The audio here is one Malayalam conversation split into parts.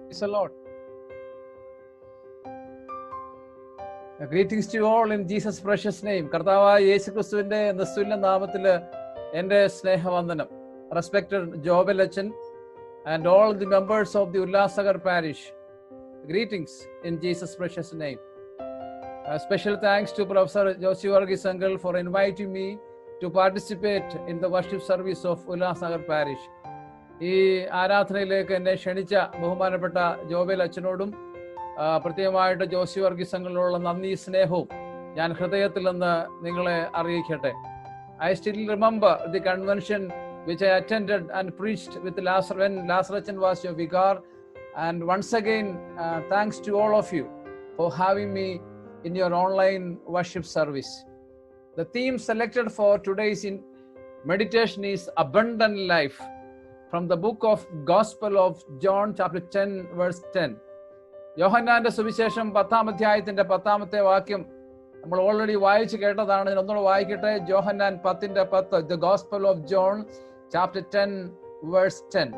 Praise the Lord. Greetings to you all in Jesus' precious name. കർത്താവായ യേശുക്രിസ്തുവിന്റെ നിസ്തുല്യ നാമത്തിൽ എൻ്റെ സ്നേഹവന്ദനം. Respected ജോബൽ അച്ഛൻ and all the members of the Ullasnagar parish. Greetings in Jesus' precious name. Special thanks to Professor Josie Varghese uncle for inviting me to participate in the worship service of Ullasnagar parish. ഈ ആരാധനയിലേക്ക് എന്നെ ക്ഷണിച്ച ബഹുമാനപ്പെട്ട ജോബൽ അച്ഛനോടും പ്രത്യേകമായിട്ട് ജോസി വർഗീസ് അങ്കിളിനോടുള്ള നന്ദി സ്നേഹവും ഞാൻ ഹൃദയത്തിൽ നിന്ന് നിങ്ങളെ അറിയിക്കട്ടെ. I still remember the convention which I attended and preached with when Lazarachan was your vicar, and once again thanks to all of you for having me in your online worship service. The theme selected for today's meditation is Abundant Life from the book of Gospel of John chapter 10 verse 10. യോഹന്നാന്റെ സുവിശേഷം 10-ാം അധ്യായത്തിന്റെ 10-ാമത്തെ വാക്യം നമ്മൾ ഓൾറെഡി വായിച്ചു കേട്ടതാണ്. ഒന്നുകൂടെ വായിക്കട്ടെ. യോഹന്നാൻ 10:10, The Gospel of John chapter 10 verse 10.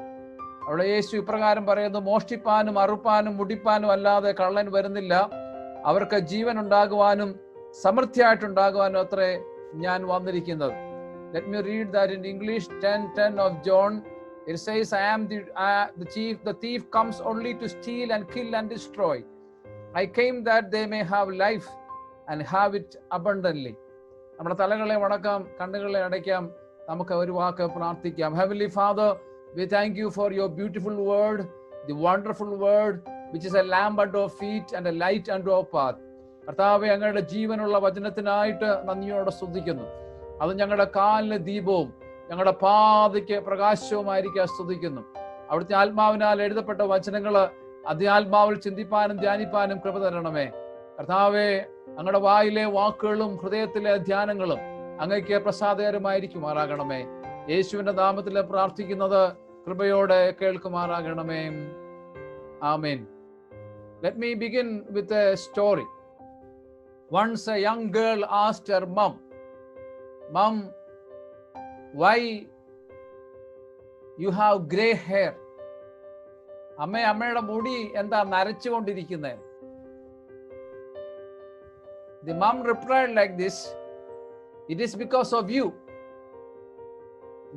അവിടെ യേശു ഇപ്രകാരം പറയുന്നു: മോഷ്ടിപ്പാനും അറുപ്പാനും മുടിപ്പാനും അല്ലാതെ കള്ളൻ വരുന്നില്ല, അവർക്ക് ജീവൻ ഉണ്ടാകുവാനും സമൃദ്ധിയായിട്ടുണ്ടാകുവാനും അത്രേ ഞാൻ വന്നിരിക്കുന്നത്. Let me read that in English. 10:10 of John. It says, I am the thief comes only to steal and kill and destroy. I came that they may have life and have it abundantly. നമ്മുടെ തലകളെ വണക്കാം, കണ്ണുകളെ അടയ്ക്കാം, നമുക്ക് ഒരു വാക്ക് പ്രാർത്ഥിക്കാം. Heavenly Father, we thank you for your beautiful word, the wonderful word which is a lamp unto our feet and a light unto our path. കർത്താവേ, അങ്ങയുടെ ജീവനുള്ള വചനത്തിനായിട്ട് നന്ദിയോടെ സ്തുതിക്കുന്നു. അത് ഞങ്ങളുടെ കാലിന് ദീപവും ഞങ്ങളുടെ പാതയ്ക്ക് പ്രകാശവുമായിരിക്കാൻ സ്തുതിക്കുന്നു. അവിടുത്തെ ആത്മാവിനാൽ എഴുതപ്പെട്ട വചനങ്ങൾ അത്യാത്മാവിൽ ചിന്തിപ്പാനും ധ്യാനിപ്പാനും കൃപ തരണമേ. കർത്താവേ, അങ്ങയുടെ വായിലെ വാക്കുകളും ഹൃദയത്തിലെ ധ്യാനങ്ങളും അങ്ങയ്ക്ക് പ്രസാദകരമായിരിക്കുമാറാകണമേ. യേശുവിന്റെ നാമത്തിൽ പ്രാർത്ഥിക്കുന്നത് കൃപയോടെ കേൾക്കുമാറാകണമേ. ആമേൻ. Let me begin with a story. Once a young girl asked her mom, why you have gray hair? അമ്മയുടെ മുടി എന്താ നരച്ചുകൊണ്ടിരിക്കുന്നത്? The mom replied like this, it is because of you.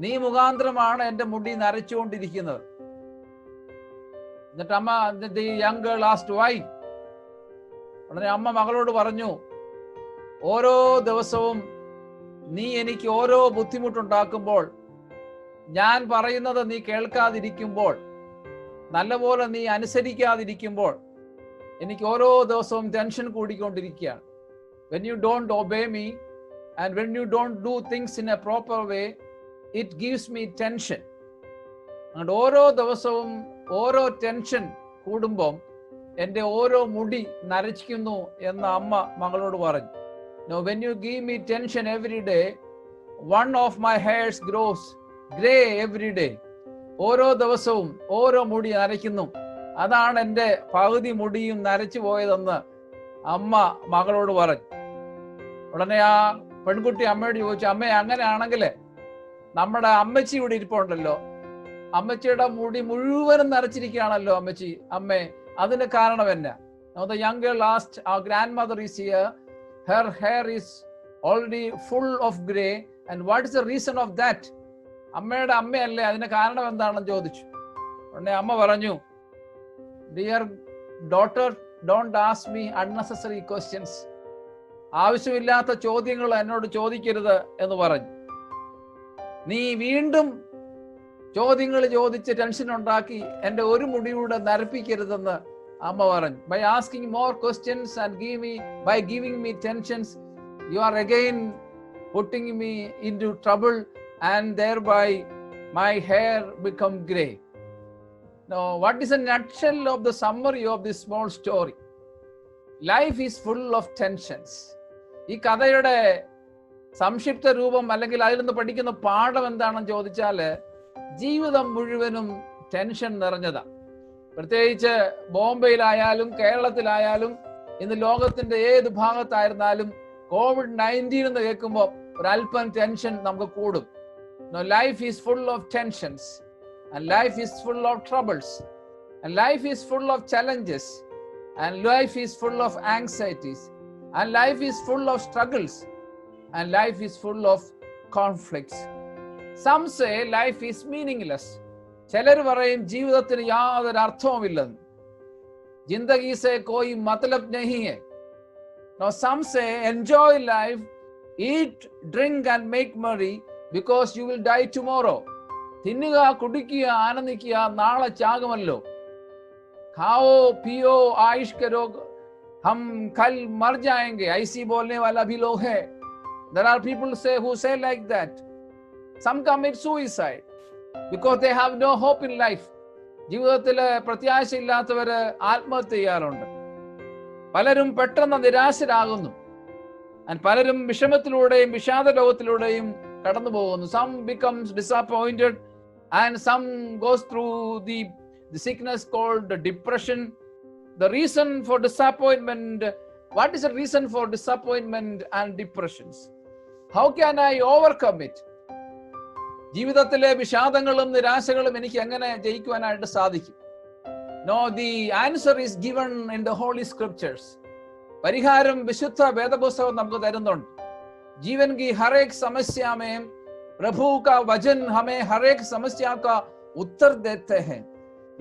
നീ മുഖാന്തരമാണ് എൻ്റെ മുടി നരച്ചുകൊണ്ടിരിക്കുന്നത്. എന്നിട്ട് the young girl asked why. ഉടനെ അമ്മ മകളോട് പറഞ്ഞു, ഓരോ ദിവസവും നീ എനിക്ക് ഓരോ ബുദ്ധിമുട്ടുണ്ടാക്കുമ്പോൾ, ഞാൻ പറയുന്നത് നീ കേൾക്കാതിരിക്കുമ്പോൾ, നല്ലപോലെ നീ അനുസരിക്കാതിരിക്കുമ്പോൾ എനിക്ക് ഓരോ ദിവസവും ടെൻഷൻ കൂടിക്കൊണ്ടിരിക്കുകയാണ്. When you don't obey me and when you don't do things in a proper way, it gives me tension. അതുകൊണ്ട് ഓരോ ദിവസവും ഓരോ ടെൻഷൻ കൂടുമ്പോൾ എൻ്റെ ഓരോ മുടി നരച്ചിക്കുന്നു എന്ന് അമ്മ മകളോട് പറഞ്ഞു. Now, when you give me tension every day, one of my hairs grows gray every day. ഓരോ ദിവസവും ഓരോ മുടി നരയ്ക്കുന്നു. അതാണ് എൻ്റെ പകുതി മുടിയും നരച്ചു പോയതെന്ന് അമ്മ മകളോട് പറഞ്ഞു. ഉടനെ ആ പെൺകുട്ടി അമ്മയോട് ചോദിച്ചു, അമ്മ അങ്ങനെയാണെങ്കിൽ നമ്മുടെ അമ്മച്ചി ഇവിടെ ഇരിപ്പുണ്ടല്ലോ, അമ്മച്ചിയുടെ മുടി മുഴുവനും നരച്ചിരിക്കുകയാണല്ലോ അമ്മേ, അതിന് കാരണം എന്നാ? Now the young girl asked, our grandmother is here. Her hair is already full of gray, and what is the reason of that? അമ്മയുടെ അമ്മയല്ലേ, അതിന് കാരണം എന്താണെന്ന് ചോദിച്ചു. ഉടനെ അമ്മ പറഞ്ഞു, dear daughter, don't ask me unnecessary questions. ആവശ്യമില്ലാത്ത ചോദ്യങ്ങൾ എന്നോട് ചോദിക്കരുത് എന്ന് പറഞ്ഞു. നീ വീണ്ടും ചോദ്യങ്ങൾ ചോദിച്ച് ടെൻഷൻ ഉണ്ടാക്കി എൻ്റെ ഒരു മുടിയൂടെ നരപ്പിക്കരുതെന്ന് അമ്മ പറഞ്ഞു. By asking more questions and by giving me tensions, you are again putting me into trouble, and thereby my hair become gray. Now, what is a nutshell of the summary of this small story? Life is full of tensions. ഈ കഥയുടെ സംക്ഷിപ്ത രൂപം അല്ലെങ്കിൽ അതിൽ നിന്ന് പഠിക്കുന്ന പാഠം എന്താണെന്ന് ചോദിച്ചാൽ, ജീവിതം മുഴുവനും ടെൻഷൻ നിറഞ്ഞതാണ്. പ്രത്യേകിച്ച് ബോംബെയിലായാലും കേരളത്തിലായാലും ഇന്ന് ലോകത്തിന്റെ ഏത് ഭാഗത്തായിരുന്നാലും COVID-19 എന്ന് കേൾക്കുമ്പോൾ ഒരല്പം ടെൻഷൻ നമുക്ക് കൂടും. Life is full of tensions and life is full of troubles. And life is full of challenges, and life is full of anxieties, and life is full of struggles, and life is full of conflicts. Some say life is meaningless. ചിലർ പറയും ജീവിതത്തിന് യാതൊരു അർത്ഥവുമില്ലെന്ന്. ജിന്ദഗി സെ കോയി മത്ലബ് നഹി high. Now some say enjoy life, eat, drink and make merry because you will die tomorrow. തിന്നുക, കുടിക്കുക, ആനന്ദിക്കുക, നാളെ ചാകുമല്ലോ. खाओ पियो आयुष करो, हम कल मर जाएंगे, ऐसी बोलने वाला भी लोग है. There are people who say like that. Some commit suicide because they have no hope in life. ജീവിതത്തില് പ്രത്യാശയില്ലാത്തവര് ആത്മഹത്യ ചെയ്യാറുണ്ട്. പലരും പെട്ടെന്ന് നിരാശരാകുന്നു. പലരും വിഷമത്തിലൂടെയും വിഷാദ ലോകത്തിലൂടെയും കടന്നു പോകുന്നു. Some becomes disappointed and some goes through the sickness called depression. The reason for disappointment, what is the reason for disappointment and depressions? How can I overcome it? ജീവിതത്തിലെ വിഷാദങ്ങളും നിരാശകളും എനിക്ക് എങ്ങനെ ജയിക്കുവാനായിട്ട് സാധിക്കും? No, the answer is given in the Holy Scriptures. പരിഹാരം വിശുദ്ധ വേദപുസ്തകം നമുക്ക് തരുന്നുണ്ട്. जीवन की हर एक समस्या में प्रभु का वचन हमें हर एक समस्या का उत्तर देते हैं.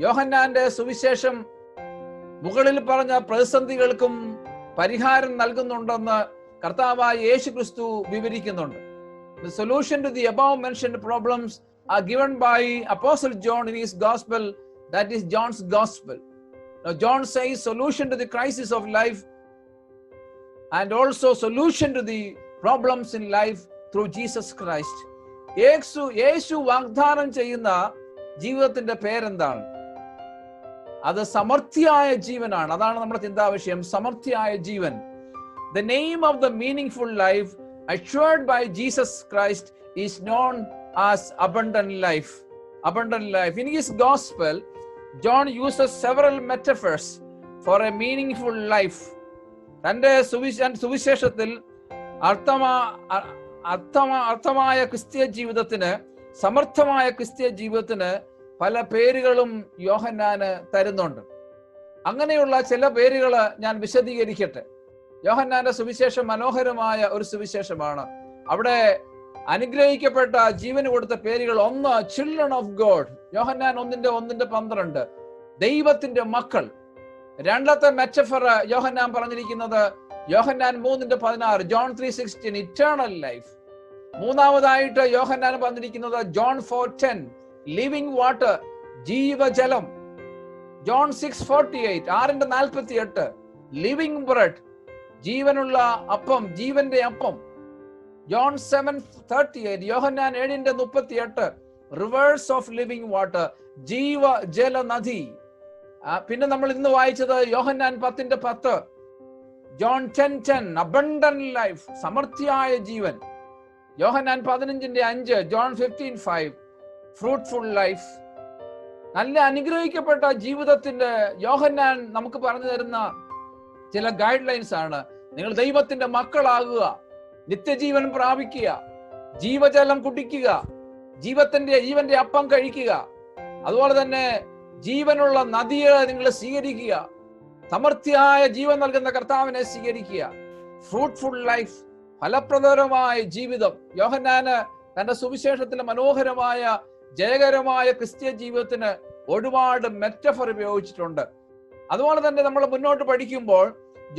യോഹന്നാന്റെ സുവിശേഷം മുകളിൽ പറഞ്ഞ പ്രതിസന്ധികൾക്കും പരിഹാരം നൽകുന്നുണ്ടെന്ന് കർത്താവായ യേശുക്രിസ്തു വിവരിക്കുന്നുണ്ട്. The solution to the above mentioned problems are given by Apostle John in his gospel, that is John's gospel. Now John says solution to the crisis of life and also solution to the problems in life through Jesus Christ. യേശു വാഗ്ദാനം ചെയ്യുന്ന ജീവിതത്തിന്റെ പേരെന്താണ്? അത് സമൃദ്ധിയായ ജീവനാണ്. അതാണ് നമ്മുടെ ചിന്താവിഷയം, സമൃദ്ധിയായ ജീവൻ. The name of the meaningful life assured by Jesus Christ is known as abundant life. Abundant life. In his gospel, John uses several metaphors for a meaningful life. തന്റെ സുവിശേഷത്തിൽ അർത്ഥമായ ക്രിസ്തീയ ജീവിതത്തിന്, സമർത്ഥമായ ക്രിസ്തീയ ജീവിതത്തിന് പല പേരുകളും യോഹന്നാന് തരുന്നുണ്ട്. അങ്ങനെയുള്ള ചില പേരുകൾ ഞാൻ വിശദീകരിക്കട്ടെ. യോഹന്നാന്റെ സുവിശേഷം മനോഹരമായ ഒരു സുവിശേഷമാണ്. അവിടെ അനുഗ്രഹിക്കപ്പെട്ട ജീവന് കൊടുത്ത പേരുകൾ, ഒന്ന് ചിൽഡ്രൻ ഓഫ് ഗോഡ്, യോഹന്നാൻ 1:12, ദൈവത്തിന്റെ മക്കൾ. രണ്ടാമത്തെ മെറ്റഫർ യോഹന്നാൻ പറഞ്ഞിരിക്കുന്നത് യോഹന്നാൻ 3:16, John 3:16, ഇറ്റേണൽ ലൈഫ്. മൂന്നാമതായിട്ട് യോഹന്നാൻ പറഞ്ഞിരിക്കുന്നത് John 4:10, ലിവിംഗ് വാട്ടർ, ജീവജലം. John 6:48, 6:48, ലിവിംഗ് ബ്രെഡ്, ജീവനുള്ള അപ്പം, ജീവന്റെ അപ്പം. John 7:38, Yohannan 7:38, rivers of living water, ജീവജല നദി. പിന്നെ നമ്മൾ ഇന്ന് വായിച്ചത് യോഹന്നാൻ 10:10, John 10:10, അബണ്ടന്റ് ലൈഫ്, സമൃദ്ധിയായ ജീവൻ. Yohannan 15:5, John 15:5, fruitful life. നല്ല അനുഗ്രഹിക്കപ്പെട്ട ജീവിതത്തിന്റെ യോഹന്നാൻ നമുക്ക് പറഞ്ഞു തരുന്ന ചില ഗൈഡ് ലൈൻസ് ആണ്. നിങ്ങൾ ദൈവത്തിന്റെ മക്കളാകുക, നിത്യജീവൻ പ്രാപിക്കുക, ജീവജലം കുടിക്കുക, ജീവന്റെ അപ്പം കഴിക്കുക, അതുപോലെ തന്നെ ജീവനുള്ള നദിയെ നിങ്ങൾ സ്വീകരിക്കുക, സമൃദ്ധിയായ ജീവൻ നൽകുന്ന കർത്താവിനെ സ്വീകരിക്കുക. ഫ്രൂട്ട്ഫുൾ ലൈഫ്, ഫലപ്രദമായ ജീവിതം. യോഹന്നാന് തന്റെ സുവിശേഷത്തിലെ മനോഹരമായ ജയകരമായ ക്രിസ്തീയ ജീവിതത്തിന് ഒരുപാട് മെറ്റഫർ ഉപയോഗിച്ചിട്ടുണ്ട്. അതുപോലെ തന്നെ നമ്മൾ മുന്നോട്ട് പഠിക്കുമ്പോൾ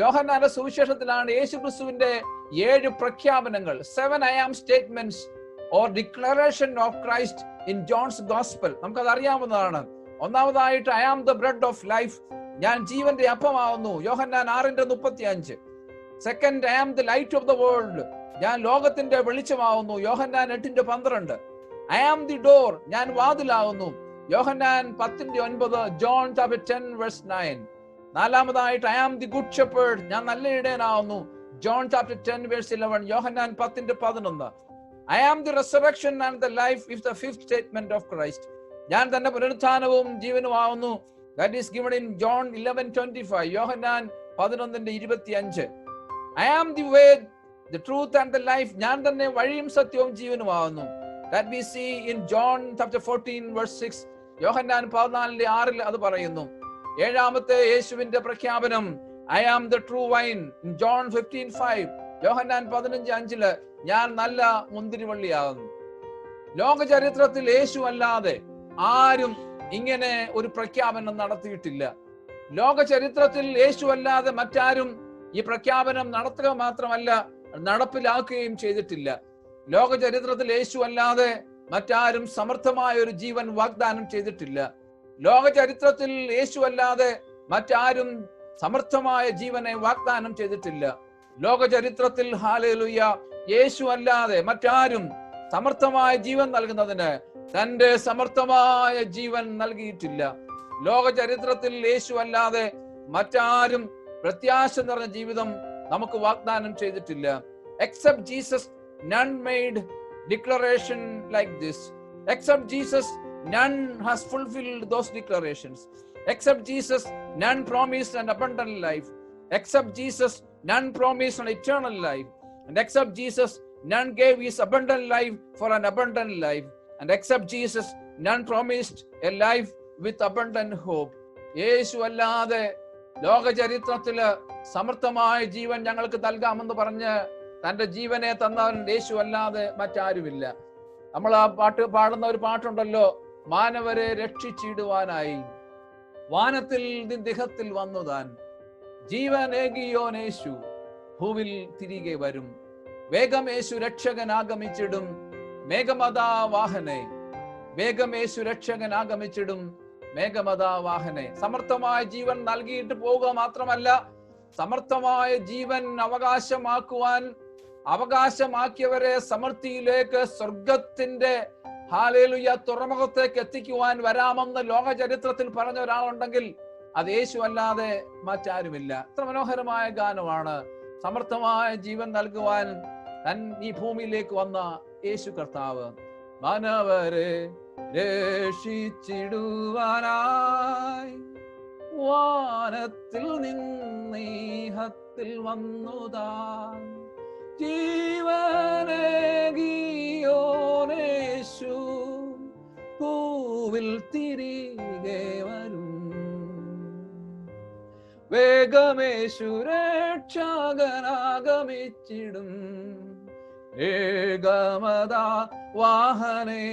യോഹന്നാന്റെ സുവിശേഷത്തിലാണ് യേശുക്രിസ്തുവിന്റെ 7 പ്രഖ്യാപനങ്ങൾ, 7 I am statements or declaration of Christ in John's gospel. നമുക്കത് അറിയാവുന്നതാണ്. ഒന്നാമതായിട്ട് I am the bread of life, ഞാൻ ജീവന്റെ അപ്പമാവുന്നു, യോഹന്നാൻ 6:35. Second, I am the light of the world, ഞാൻ ലോകത്തിന്റെ വെളിച്ചമാവുന്നു, യോഹന്നാൻ 8:12. I am the door, ഞാൻ വാതിലാവുന്നു, യോഹന്നാൻ 10:9, John chapter 10:9. നാലാമതായിട്ട് I am the good shepherd, ഞാൻ നല്ല ഇടയനാവുന്നു, John chapter 10:11, Yohannan 10:11. I am the resurrection and the life is the fifth statement of Christ, ഞാൻ തന്നെ പുനരുത്ഥാനവും ജീവനുമാവുന്നു. That is given in John 11:25, Yohannan 11:25. I am the way, the truth and the life, ഞാൻ തന്നെ വഴിയും സത്യവും ജീവനുമാവുന്നു. That we see in John chapter 14:6, യോഹന്നാൻ 14:6 അത് പറയുന്നു. ഏഴാമത്തെ യേശുവിന്റെ പ്രഖ്യാപനം, I am the true vine. John 15:5. യോഹന്നാൻ 15:5 ഞാൻ നല്ല മുന്തിരിവള്ളിയാകുന്നു. ലോക ചരിത്രത്തിൽ യേശു അല്ലാതെ ആരും ഇങ്ങനെ ഒരു പ്രഖ്യാപനം നടത്തിയിട്ടില്ല. ലോക ചരിത്രത്തിൽ യേശു അല്ലാതെ മറ്റാരും ഈ പ്രഖ്യാപനം നടത്തുക മാത്രമല്ല, നടപ്പിലാക്കുകയും ചെയ്തിട്ടില്ല. ലോക ചരിത്രത്തിൽ യേശു അല്ലാതെ മറ്റാരും സമർത്ഥമായ ഒരു ജീവൻ വാഗ്ദാനം ചെയ്തിട്ടില്ല. ലോക ചരിത്രത്തിൽ യേശു അല്ലാതെ മറ്റാരും സമർത്ഥമായ ജീവനെ വാഗ്ദാനം ചെയ്തിട്ടില്ല. ലോക ചരിത്രത്തിൽ ഹല്ലേലൂയ യേശു അല്ലാതെ മറ്റാരും സമർത്ഥമായ ജീവൻ നൽകുന്നതിന് തന്റെ സമർത്ഥമായ ജീവൻ നൽകിയിട്ടില്ല. ലോക ചരിത്രത്തിൽ യേശു അല്ലാതെ മറ്റാരും പ്രത്യാശ നിറഞ്ഞ ജീവിതം നമുക്ക് വാഗ്ദാനം ചെയ്തിട്ടില്ല. Except Jesus, none made declaration like this. Except Jesus, none has fulfilled those declarations. Except Jesus, none promised an abundant life. Except Jesus, none promised an eternal life. And except Jesus, none gave his abundant life for an abundant life. And except Jesus, none promised a life with abundant hope. യേശു അല്ലാതെ ലോക ചരിത്രത്തില് സമർത്ഥമായ ജീവൻ ഞങ്ങൾക്ക് നൽകാമെന്ന് പറഞ്ഞ് തന്റെ ജീവനെ തന്നവൻ യേശു അല്ലാതെ മറ്റാരുമില്ല. നമ്മൾ ആ പാട്ട് പാടുന്ന ഒരു പാട്ടുണ്ടല്ലോ, മാനവരെ രക്ഷിച്ചിടുവാനായി വാനത്തിൽ ദിഹത്തിൽ വന്നു താൻ, ജീവനേകിയോനേശു ഭൂവിൽ തിരികെ വരും, വേഗമേശു രക്ഷകൻ ആഗമിച്ചിടും, മേഘമതാ വാഹനെ, വേഗമേശു രക്ഷകൻ ആഗമിച്ചിടും, മേഘമതാ വാഹനെ. സമർത്ഥമായ ജീവൻ നൽകിയിട്ട് പോവുക മാത്രമല്ല, സമർത്ഥമായ ജീവൻ അവകാശമാക്കിയവരെ സമൃദ്ധിയിലേക്ക്, സ്വർഗത്തിന്റെ ഹല്ലേലൂയ തുറമുഖത്തേക്ക് എത്തിക്കുവാൻ വരാമെന്ന് ലോക ചരിത്രത്തിൽ പറഞ്ഞ ഒരാളുണ്ടെങ്കിൽ അത് യേശു അല്ലാതെ മറ്റാരുമില്ല. എത്ര മനോഹരമായ ഗാനമാണ്. സമർത്ഥമായ ജീവൻ നൽകുവാൻ ഈ ഭൂമിയിലേക്ക് വന്ന യേശു കർത്താവ് മാനവരെ രക്ഷിച്ചിടുവാനായി വാനത്തിൽ നിന്നീഹത്തിൽ വന്നുതാൻ, ജീവനേകിയോനേശു ഭൂവിൽ തിരികെ വരും, വേഗമേശു രക്ഷകനാഗമിച്ചിടും, ഏകമതാ വാഹനേ,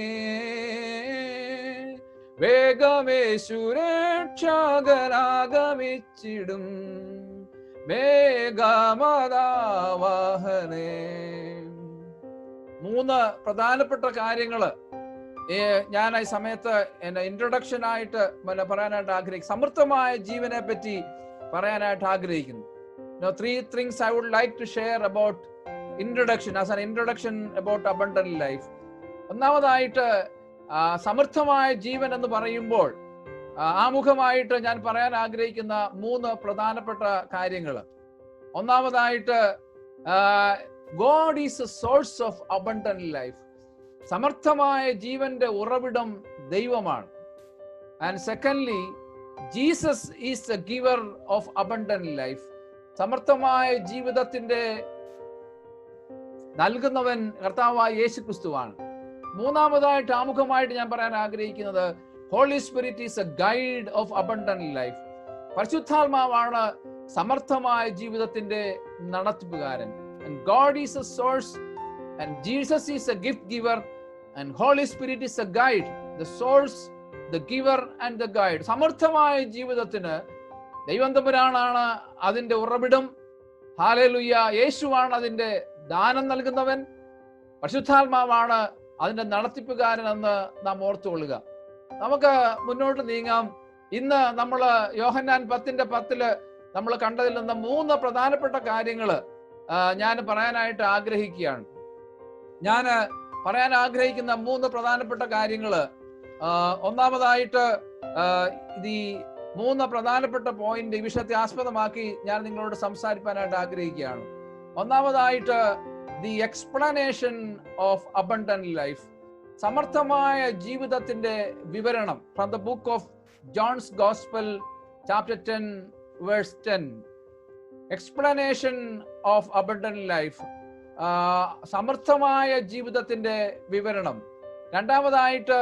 വേഗമേശു രക്ഷകനാഗമിച്ചിടും, മേഘമതാ വാഹനേ. 3 പ്രധാനപ്പെട്ട കാര്യങ്ങള് ഞാൻ ഈ സമയത്ത് എന്റെ ഇൻട്രൊഡക്ഷൻ ആയിട്ട് പറയാനായിട്ട് ആഗ്രഹിക്കുന്നു. സമൃദ്ധമായ ജീവനെ പറ്റി പറയാനായിട്ട് ആഗ്രഹിക്കുന്നു. 3 things I would like to share about introduction, as an introduction about abundant life. ഒന്നാമതായിട്ട് സമൃദ്ധമായ ജീവൻ എന്ന് പറയുമ്പോൾ ആമുഖമായിട്ട് ഞാൻ പറയാൻ ആഗ്രഹിക്കുന്ന 3 പ്രധാനപ്പെട്ട കാര്യങ്ങൾ. ഒന്നാമതായിട്ട് God is a source of abundant life. സമർത്ഥമായ ജീവന്റെ ഉറവിടം ദൈവമാണ്. And secondly, Jesus is the giver of abundant life. സമർത്ഥമായ ജീവിതത്തിന്റെ നൽകുന്നവൻ കർത്താവായ യേശു ക്രിസ്തുവാണ്. മൂന്നാമതായിട്ട് ആമുഖമായിട്ട് ഞാൻ പറയാൻ ആഗ്രഹിക്കുന്നത് Holy Spirit is a guide of abundant life. പരിശുദ്ധാത്മാവാണ് സമർത്ഥമായ ജീവിതത്തിന്റെ നടത്തിപ്പുകാരൻ. And God is a source, and Jesus is a gift giver, and Holy Spirit is a guide. The source, the giver and the guide. സമർത്ഥമായ ജീവിതത്തിന് ദൈവം തമ്പുരാനാണ് അതിന്റെ ഉറവിടം. ഹല്ലേലൂയ. യേശുവാണ് അതിന്റെ ദാനം നൽകുന്നവൻ. പരിശുദ്ധാത്മാവാണ് അതിന്റെ നടത്തിപ്പുകാരനെന്ന് നാം ഓർത്തുകൊള്ളുക. നമുക്ക് മുന്നോട്ട് നീങ്ങാം. ഇന്ന് നമ്മൾ യോഹന്നാൻ 10:10 നമ്മൾ കണ്ടതിൽ നിന്ന് 3 പ്രധാനപ്പെട്ട കാര്യങ്ങൾ ഞാൻ പറയാനായിട്ട് ആഗ്രഹിക്കുകയാണ്. ഞാൻ പറയാൻ ആഗ്രഹിക്കുന്ന 3 പ്രധാനപ്പെട്ട കാര്യങ്ങൾ, ഒന്നാമതായിട്ട് ഈ 3 പ്രധാനപ്പെട്ട പോയിന്റ് ഈ വിഷയത്തെ ആസ്പദമാക്കി ഞാൻ നിങ്ങളോട് സംസാരിക്കാനായിട്ട് ആഗ്രഹിക്കുകയാണ്. ഒന്നാമതായിട്ട് the explanation of abundant life, സമർത്ഥമായ ജീവിതത്തിന്റെ വിവരണം. From the book of John's gospel chapter 10 verse 10. Explanation of abundant life, സമർത്ഥമായ ജീവിതത്തിന്റെ വിവരണം. രണ്ടാമതായിട്ട്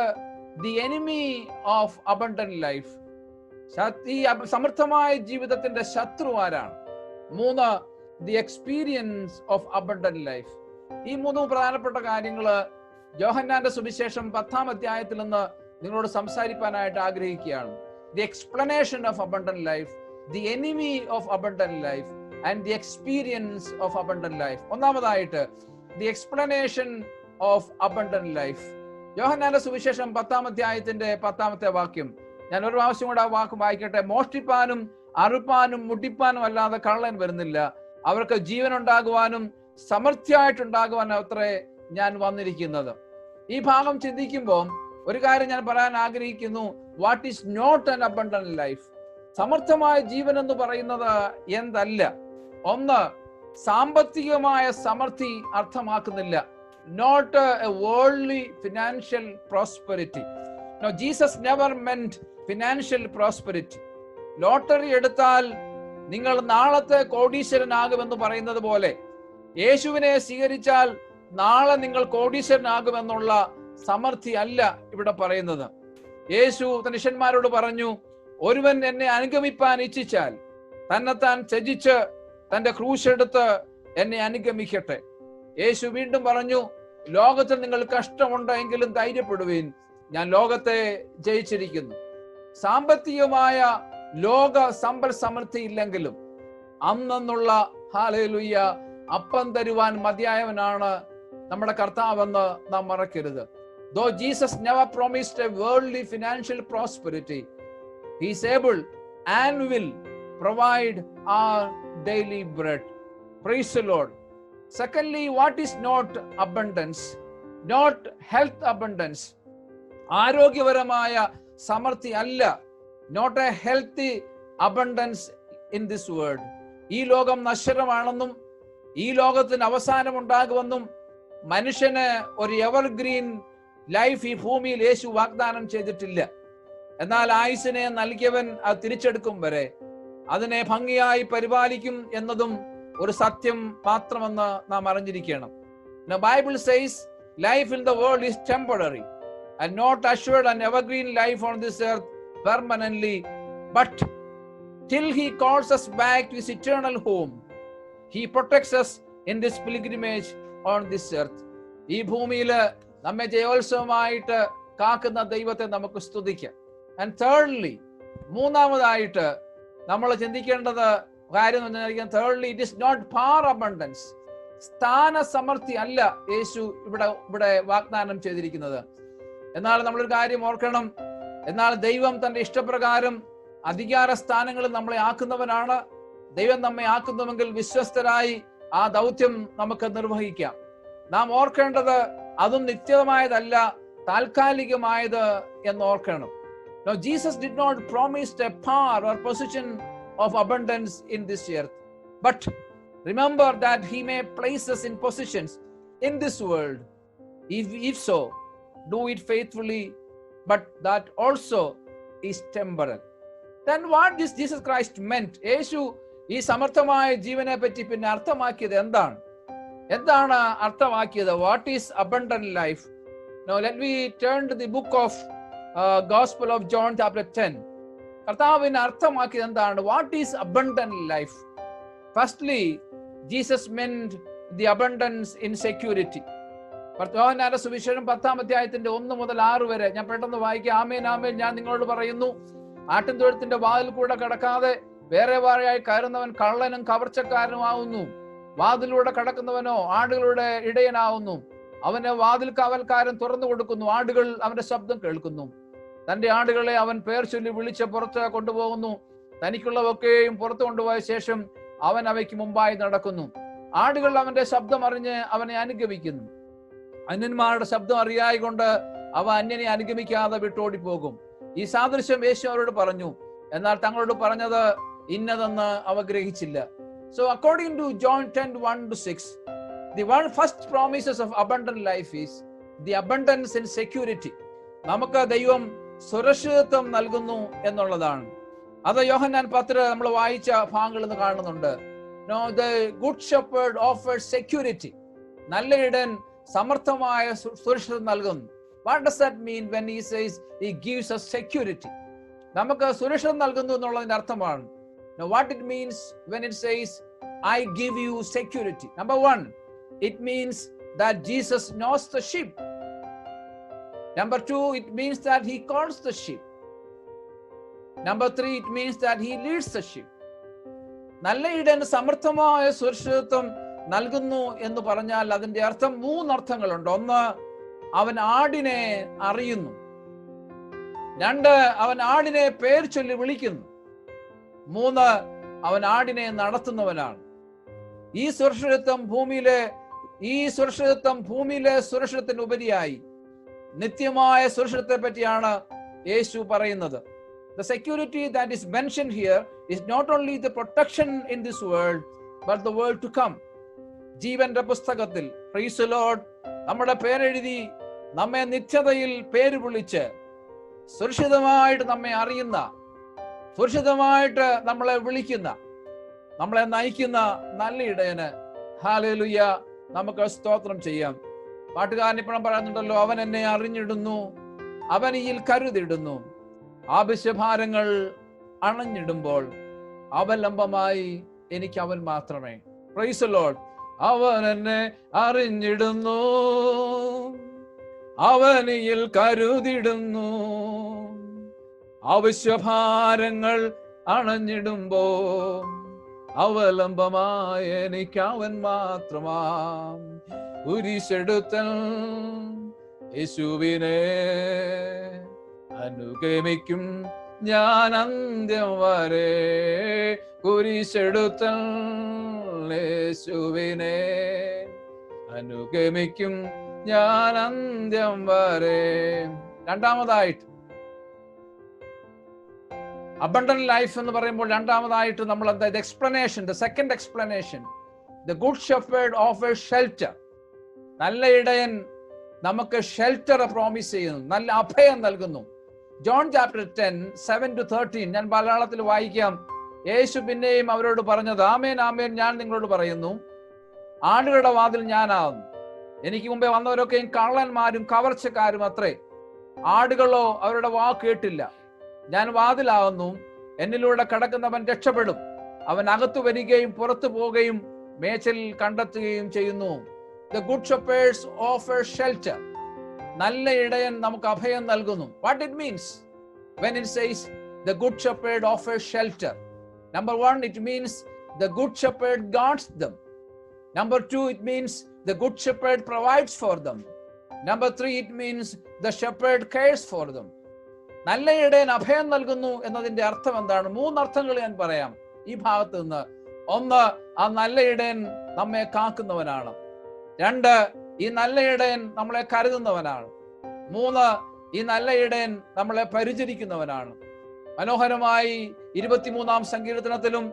the enemy of abundant life. ഈ സമൃദ്ധമായ ജീവിതത്തിന്റെ ശത്രു ആരാണ്? 3, the experience of abundant life. ഈ 3 പ്രധാനപ്പെട്ട കാര്യങ്ങള് യോഹന്നാന്റെ സുവിശേഷം 10-ാം അധ്യായത്തിൽ നിന്ന് നിങ്ങളോട് സംസാരിക്കാനായിട്ട് ആഗ്രഹിക്കുകയാണ്. The explanation of abundant life, the enemy of abundant life and the experience of abundant life. ഒന്നാമതായിട്ട് the explanation of abundant life. യോഹന്നാന്റെ സുവിശേഷം 10-ാം അധ്യായത്തിന്റെ 10-ാമത്തെ വാക്യം. ഞാൻ ഒരു പ്രാവശ്യം കൂടെ ആ വാക്ക് വായിക്കട്ടെ. മോഷ്ടിപ്പാനും അറുപ്പാനും മുട്ടിപ്പാനും അല്ലാതെ കള്ളൻ വരുന്നില്ല, അവർക്ക് ജീവൻ ഉണ്ടാകുവാനും സമൃദ്ധിയായിട്ടുണ്ടാകുവാനും അത്രേ ഞാൻ വന്നിരിക്കുന്നത്. ഈ ഭാഗം ചിന്തിക്കുമ്പോൾ ഒരു കാര്യം ഞാൻ പറയാൻ ആഗ്രഹിക്കുന്നു. What is not an abundant life? സമൃദ്ധമായ ജീവൻ എന്ന് പറയുന്നത് എന്തല്ല? ഒന്ന്, സാമ്പത്തികമായ സമൃദ്ധി അർത്ഥമാക്കുന്നില്ല. Not a worldly financial prosperity. No, Jesus never meant financial prosperity. Lottery എടുത്താൽ നിങ്ങൾ നാളത്തെ കോടീശ്വരനാകുമെന്ന് പറയുന്നത് പോലെ യേശുവിനെ സ്വീകരിച്ചാൽ നാളെ നിങ്ങൾ കോടീശ്വരനാകുമെന്നുള്ള സമൃദ്ധി അല്ല ഇവിടെ പറയുന്നത്. യേശു തന്റെ ശിഷ്യന്മാരോട് പറഞ്ഞു, ഒരുവൻ എന്നെ അനുഗമിപ്പാൻ ഇച്ഛിച്ചാൽ തന്നെത്താൻ ത്യജിച്ച് തന്റെ ക്രൂശ് എടുത്ത് എന്നെ അനുഗമിക്കട്ടെ. യേശു വീണ്ടും പറഞ്ഞു, ലോകത്തിൽ നിങ്ങൾ കഷ്ടമുണ്ടെങ്കിലും ധൈര്യപ്പെടുവീൻ, ഞാൻ ലോകത്തെ ജയിച്ചിരിക്കുന്നു. സാമ്പത്തികമായ ലോക സമ്പൽ സമൃദ്ധി ഇല്ലെങ്കിലും അന്നുള്ള ഹല്ലേലൂയ അപ്പം തരുവാൻ മതിയായവനാണ് നമ്മുടെ കർത്താവെന്ന് നാം മറക്കരുത്. Though Jesus never promised a worldly financial prosperity, he is able and will provide our daily bread. Praise the Lord. Secondly, what is not abundance? Not health abundance. ആരോഗ്യപരമായ സമൃദ്ധി അല്ല. Not a healthy abundance in this world. ഈ ലോകം നശ്വരമാണെന്നും ഈ ലോകത്തിന് അവസാനം ഉണ്ടാകുമെന്നും മനുഷ്യന് ഒരു എവർഗ്രീൻ ലൈഫ് ഈ ഭൂമിയിൽ യേശു വാഗ്ദാനം ചെയ്തിട്ടില്ല. എന്നാൽ ആയുസിനെ നൽകിയവൻ അത് തിരിച്ചെടുക്കും വരെ അതിനെ ഭംഗിയായി പരിപാലിക്കും എന്നതും ഒരു സത്യം മാത്രമെന്ന് നാം അറിഞ്ഞിരിക്കണം. The Bible says life in the world is temporary and not assured an evergreen life on this earth permanently, but till he calls us back to his eternal home, he protects us in this pilgrimage on this earth. ഈ ഭൂമിയില് നമ്മെ ജയോത്സവമായിട്ട് കാക്കുന്ന ദൈവത്തെ നമുക്ക് സ്തുതിക്കാം. And thirdly, മൂന്നാമതായിട്ട് നമ്മൾ ചിന്തിക്കേണ്ടത് കാര്യം എന്ന് പറഞ്ഞാൽ, thirdly, it is not power abundance. സ്ഥാന സമൃദ്ധി അല്ല യേശു ഇവിടെ വാഗ്ദാനം ചെയ്തിരിക്കുന്നത്. എന്നാൽ നമ്മളൊരു കാര്യം ഓർക്കണം. എന്നാൽ ദൈവം തന്റെ ഇഷ്ടപ്രകാരം അധികാര സ്ഥാനങ്ങളിൽ നമ്മളെ ആക്കുന്നവനാണ്. ദൈവം നമ്മെ ആക്കുന്നുവെങ്കിൽ വിശ്വസ്തരായി ആ ദൗത്യം നമുക്ക് നിർവഹിക്കാം. നാം ഓർക്കേണ്ടത് അതും നിത്യമായതല്ല, താൽക്കാലികമായത് എന്ന് ഓർക്കണം. Now, Jesus did not promise a power or position of abundance in this earth, but remember that he may place us in positions in this world. If so, do it faithfully, but that also is temporal. Then what does Jesus Christ meant? യേശു ഈ സമർത്ഥമായ ജീവനെ പറ്റി പിന്നെ അർത്ഥമാക്കിയത് എന്താണ് അർത്ഥമാക്കിയത്? What is abundant life? Now let me turn to the book of Gospel of John chapter 10. കർത്താവിന് അർത്ഥമാക്കിയത് എന്താണ്? What is abundant life? Firstly, Jesus meant the abundance in security. യോഹന്നാന്റെ സുവിശേഷം 10-ാം അധ്യായത്തിന്റെ 1 മുതൽ 6 വരെ ഞാൻ പെട്ടെന്ന് വായിക്കാം. ആമേൻ ആമേൻ ഞാൻ നിങ്ങളോട് പറയുന്നു, ആട്ടിൻതൊഴുത്തിന്റെ വാതിൽ കൂടെ കടക്കാതെ വേറെ വേറെയായി കയറുന്നവൻ കള്ളനും കവർച്ചക്കാരനുമാവുന്നു. വാതിലൂടെ കടക്കുന്നവനോ ആടുകളുടെ ഇടയനാവുന്നു. അവന് വാതിൽ കാവൽക്കാരൻ തുറന്നു കൊടുക്കുന്നു. ആടുകൾ അവന്റെ ശബ്ദം കേൾക്കുന്നു. തന്റെ ആടുകളെ അവൻ പേർ ചൊല്ലി വിളിച്ച് പുറത്ത് കൊണ്ടുപോകുന്നു. തനിക്കുള്ളതൊക്കെയും പുറത്തു കൊണ്ടുപോയ ശേഷം അവൻ അവയ്ക്ക് മുമ്പായി നടക്കുന്നു. ആടുകൾ അവന്റെ ശബ്ദം അറിഞ്ഞ് അവനെ അനുഗമിക്കുന്നു. അന്യന്മാരുടെ ശബ്ദം അറിയായി കൊണ്ട് അവ അന്യനെ അനുഗമിക്കാതെ വിട്ടോടി പോകും. ഈ സാദൃശ്യം യേശു അവരോട് പറഞ്ഞു, എന്നാൽ തങ്ങളോട് പറഞ്ഞത് ഇന്നതെന്ന് അവ ഗ്രഹിച്ചില്ല. So according to John 10:1-6, the first promises of abundant life is the abundance in security. നമുക്ക് ദൈവം സുരക്ഷിതത്വം നൽകുന്നു എന്നുള്ളതാണ്. അത് യോഹന്നാൻ 10 നമ്മൾ വായിച്ച ഭാഗങ്ങളിൽ നിന്ന് കാണുന്നുണ്ട്. No, the good shepherd offers security. നല്ല ഇടയൻ സമർത്ഥമായ സുരക്ഷിതത്വം നൽകുന്നു. What does that mean when he says he gives us security? നമുക്ക് സുരക്ഷ നൽകുന്നു എന്നുള്ളതിന്റെ അർത്ഥമാണ്. Now what it means when it says I give you security? Number one, it means that Jesus knows the sheep. Number two, it means that he calls the sheep. Number three, it means that he leads the sheep. നല്ല ഇടയന് സമർത്ഥമായ സുരക്ഷിതത്വം നൽകുന്നു എന്ന് പറഞ്ഞാൽ അതിന്റെ അർത്ഥം മൂന്നർത്ഥങ്ങളുണ്ട്. ഒന്ന്, അവൻ ആടിനെ അറിയുന്നു. രണ്ട്, അവൻ ആടിനെ പേർ ചൊല്ലി വിളിക്കുന്നു. മൂന്ന്, അവൻ ആടിനെ നടത്തുന്നവനാണ്. ഈ സുരക്ഷിതത്വം ഭൂമിയിലെ സുരക്ഷിതത്തിന് ഉപരിയായി നിത്യമായ സുരക്ഷിതത്തെ പറ്റിയാണ് യേശു പറയുന്നത്. The security that is mentioned here is not only the protection in this world, but the world to come. ജീവന്റെ പുസ്തകത്തിൽ, praise the Lord, നമ്മുടെ പേരെഴുതി നമ്മെ നിത്യതയിൽ പേര് വിളിച്ച് സുരക്ഷിതമായിട്ട് നമ്മെ അറിയുന്ന, സുരക്ഷിതമായിട്ട് നമ്മളെ വിളിക്കുന്ന, നമ്മളെ നയിക്കുന്ന നല്ല ഇടയന് ഹല്ലേലൂയ നമുക്ക് സ്തോത്രം ചെയ്യാം. പാട്ടുകാരൻ ഇപ്പോഴും പറയുന്നുണ്ടല്ലോ, അവൻ എന്നെ അറിഞ്ഞിടുന്നു, അവനിൽ കരുതിടുന്നു, ആവശ്യഭാരങ്ങൾ അണഞ്ഞിടുമ്പോൾ അവലംബമായി എനിക്ക് അവൻ മാത്രമേ. Praise the Lord. അവൻ എന്നെ അറിഞ്ഞിടുന്നു, അവനിൽ കരുതിടുന്നു, ആവശ്യഭാരങ്ങൾ അണഞ്ഞിടുമ്പോ അവലംബമായ എനിക്ക് അവൻ മാത്രമാം. കുരിശെടുത്തൽ യേശുവിനെ അനുഗമിക്കും ഞാൻ അന്ത്യം വരെ. കുരിശെടുത്തൽ യേശുവിനെ അനുഗമിക്കും ഞാൻ അന്ത്യം വരെ. രണ്ടാമതായിട്ട് അബണ്ടന്റ് ലൈഫ് എന്ന് പറയുമ്പോൾ രണ്ടാമതായിട്ട് നമ്മൾ എന്താ explanation, the second explanation, the good shepherd offers shelter. നല്ല ഇടയൻ നമുക്ക് ഷെൽട്ടർ പ്രോമിസ് ചെയ്യുന്നു, നല്ല അഭയം നൽകുന്നു. ജോൺ ചാപ്റ്റർ 10, 7-13 ഞാൻ മലയാളത്തിൽ വായിക്കാം. യേശു പിന്നെയും അവരോട് പറഞ്ഞത്, ആമേൻ ആമേൻ ഞാൻ നിങ്ങളോട് പറയുന്നു, ആടുകളുടെ വാതിൽ ഞാനാകുന്നു. എനിക്ക് മുമ്പേ വന്നവരൊക്കെയും കള്ളന്മാരും കവർച്ചക്കാരും അത്രേ. ആടുകളോ അവരുടെ വാക്ക് കേട്ടില്ല. ഞാൻ വാതിലാകുന്നു, എന്നിലൂടെ കടക്കുന്നവൻ രക്ഷപ്പെടും. അവൻ അകത്തു വരികയും പുറത്തു പോവുകയും മേച്ചലിൽ കണ്ടെത്തുകയും ചെയ്യുന്നു. The good shepherds offer shelter. നല്ല ഇടയൻ നമുക്ക് അഭയം നൽകുന്നു. What it means when it says the good shepherd offers shelter? Number one, it means the good shepherd guards them. Number two, it means the good shepherd provides for them. Number three, it means the shepherd cares for them. നല്ല ഇടയൻ അഭയം നൽകുന്നു എന്നതിന്റെ അർത്ഥം എന്താണ്? മൂന്നർത്ഥങ്ങൾ ഞാൻ പറയാം ഈ ഭാഗത്ത് നിന്ന്. ഒന്ന്, ആ നല്ല ഇടയൻ നമ്മെ കാക്കുന്നവനാണ്. രണ്ട്, ഈ നല്ല ഇടയൻ നമ്മളെ കരുതുന്നവനാണ്. മൂന്ന്, ഈ നല്ല ഇടയൻ നമ്മളെ പരിചരിക്കുന്നവനാണ്. മനോഹരമായി 23-ാം സങ്കീർത്തനത്തിലും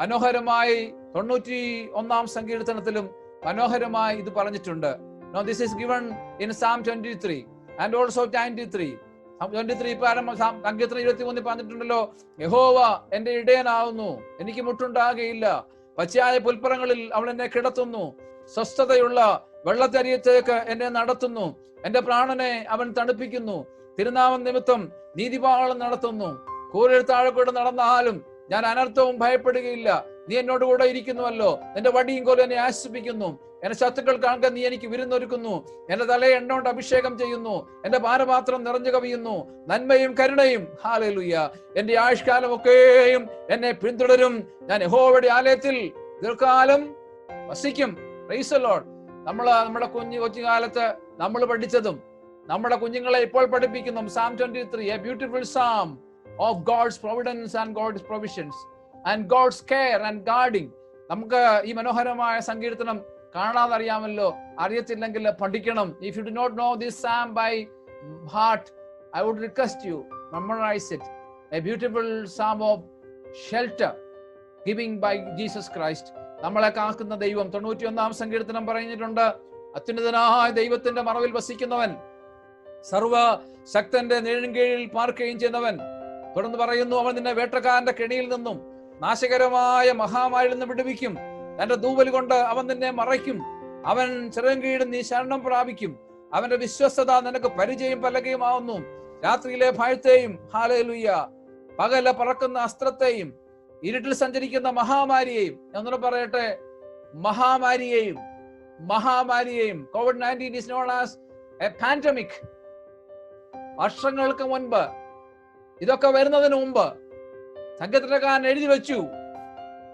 മനോഹരമായി 91-ാം സങ്കീർത്തനത്തിലും മനോഹരമായി ഇത് പറഞ്ഞിട്ടുണ്ട്. Now this is given in Psalm 23 and also 93. 23 സങ്കീർത്തനം 23 പറഞ്ഞിട്ടുണ്ടല്ലോ, യഹോവ എന്റെ ഇടയനാവുന്നു, എനിക്ക് മുട്ടുണ്ടാകുകയില്ല. പച്ചയായ പുൽപ്പുറങ്ങളിൽ അവൻ എന്നെ കിടത്തുന്നു, സ്വസ്ഥതയുള്ള വെള്ളത്തരിയത്തേക്ക് എന്നെ നടത്തുന്നു. എന്റെ പ്രാണനെ അവൻ തണുപ്പിക്കുന്നു. തിരുനാമം നിമിത്തം നീതിപാലനം നടത്തുന്നു. കൂരിൽ താഴെ കൂടെ നടന്നാലും ഞാൻ അനർത്ഥവും ഭയപ്പെടുകയില്ല. നീ എന്നോട് കൂടെ ഇരിക്കുന്നുവല്ലോ. നിന്റെ വടിയും കോലും എന്നെ ആശ്വസിപ്പിക്കുന്നു. എന്റെ ശത്രുക്കൾ കാണുക നീ എനിക്ക് വിരുന്നൊരുക്കുന്നു. എന്റെ തലയെ എണ്ണ കൊണ്ട് അഭിഷേകം ചെയ്യുന്നു. എന്റെ പാനപാത്രം നിറഞ്ഞു കവിയുന്നു. നന്മയും കരുണയും ഹല്ലേലൂയ എന്റെ ആയുഷ്കാലം ഒക്കെയും എന്നെ പിന്തുടരും. ഞാൻ യഹോവയുടെ ആലയത്തിൽ ദീർഘകാലം വസിക്കും. Praise the Lord. നമ്മുടെ കൊച്ചുകാലത്ത് നമ്മൾ പഠിച്ചതും നമ്മുടെ കുഞ്ഞുങ്ങളെ ഇപ്പോൾ പഠിപ്പിക്കുന്നു. Psalm 23, a beautiful psalm of God's providence and God's provisions and God's care and guarding. നമുക്ക് ഈ മനോഹരമായ സങ്കീർത്തനം കാണാതറിയാമല്ലോ. അറിയത്തില്ലെങ്കിൽ പഠിക്കണം. If you do not know this psalm by heart, I would request you memorize it. A beautiful psalm of shelter giving by Jesus Christ. നമ്മളെ കാക്കുന്ന ദൈവം. 91-ാം സങ്കീർത്തനം പറഞ്ഞിട്ടുണ്ട്, അത്യുന്നതനായ ദൈവത്തിന്റെ മറവിൽ വസിക്കുന്നവൻ, സർവശക്തന്റെ നിഴലിൻകീഴിൽ പാർക്കുകയും ചെയ്യുന്നവൻ. തുടർന്ന് പറയുന്നു, അവൻ നിന്നെ വേട്ടക്കാരന്റെ കെണിയിൽ നിന്നും നാശകരമായ മഹാമാരിയിൽ നിന്ന് വിടുവിക്കും. തന്റെ തൂവൽ കൊണ്ട് അവൻ നിന്നെ മറയ്ക്കും. അവൻ ചിറകിൻ കീഴിൽ നീ ശരണം പ്രാപിക്കും. അവന്റെ വിശ്വസ്തത നിനക്ക് പരിചയം പലകയുമാവുന്നു. രാത്രിയിലെ ഭയത്തെയും, ഹല്ലേലൂയ, പകല പറക്കുന്ന അസ്ത്രത്തെയും, ഇരുട്ടിൽ സഞ്ചരിക്കുന്ന മഹാമാരിയെയും, എന്നോട് പറയട്ടെ, മഹാമാരിയെയും COVID-19 is known as a pandemic. വർഷങ്ങൾക്ക് മുൻപ്, ഇതൊക്കെ വരുന്നതിന് മുമ്പ് സംഗീതകാരൻ എഴുതി വെച്ചു,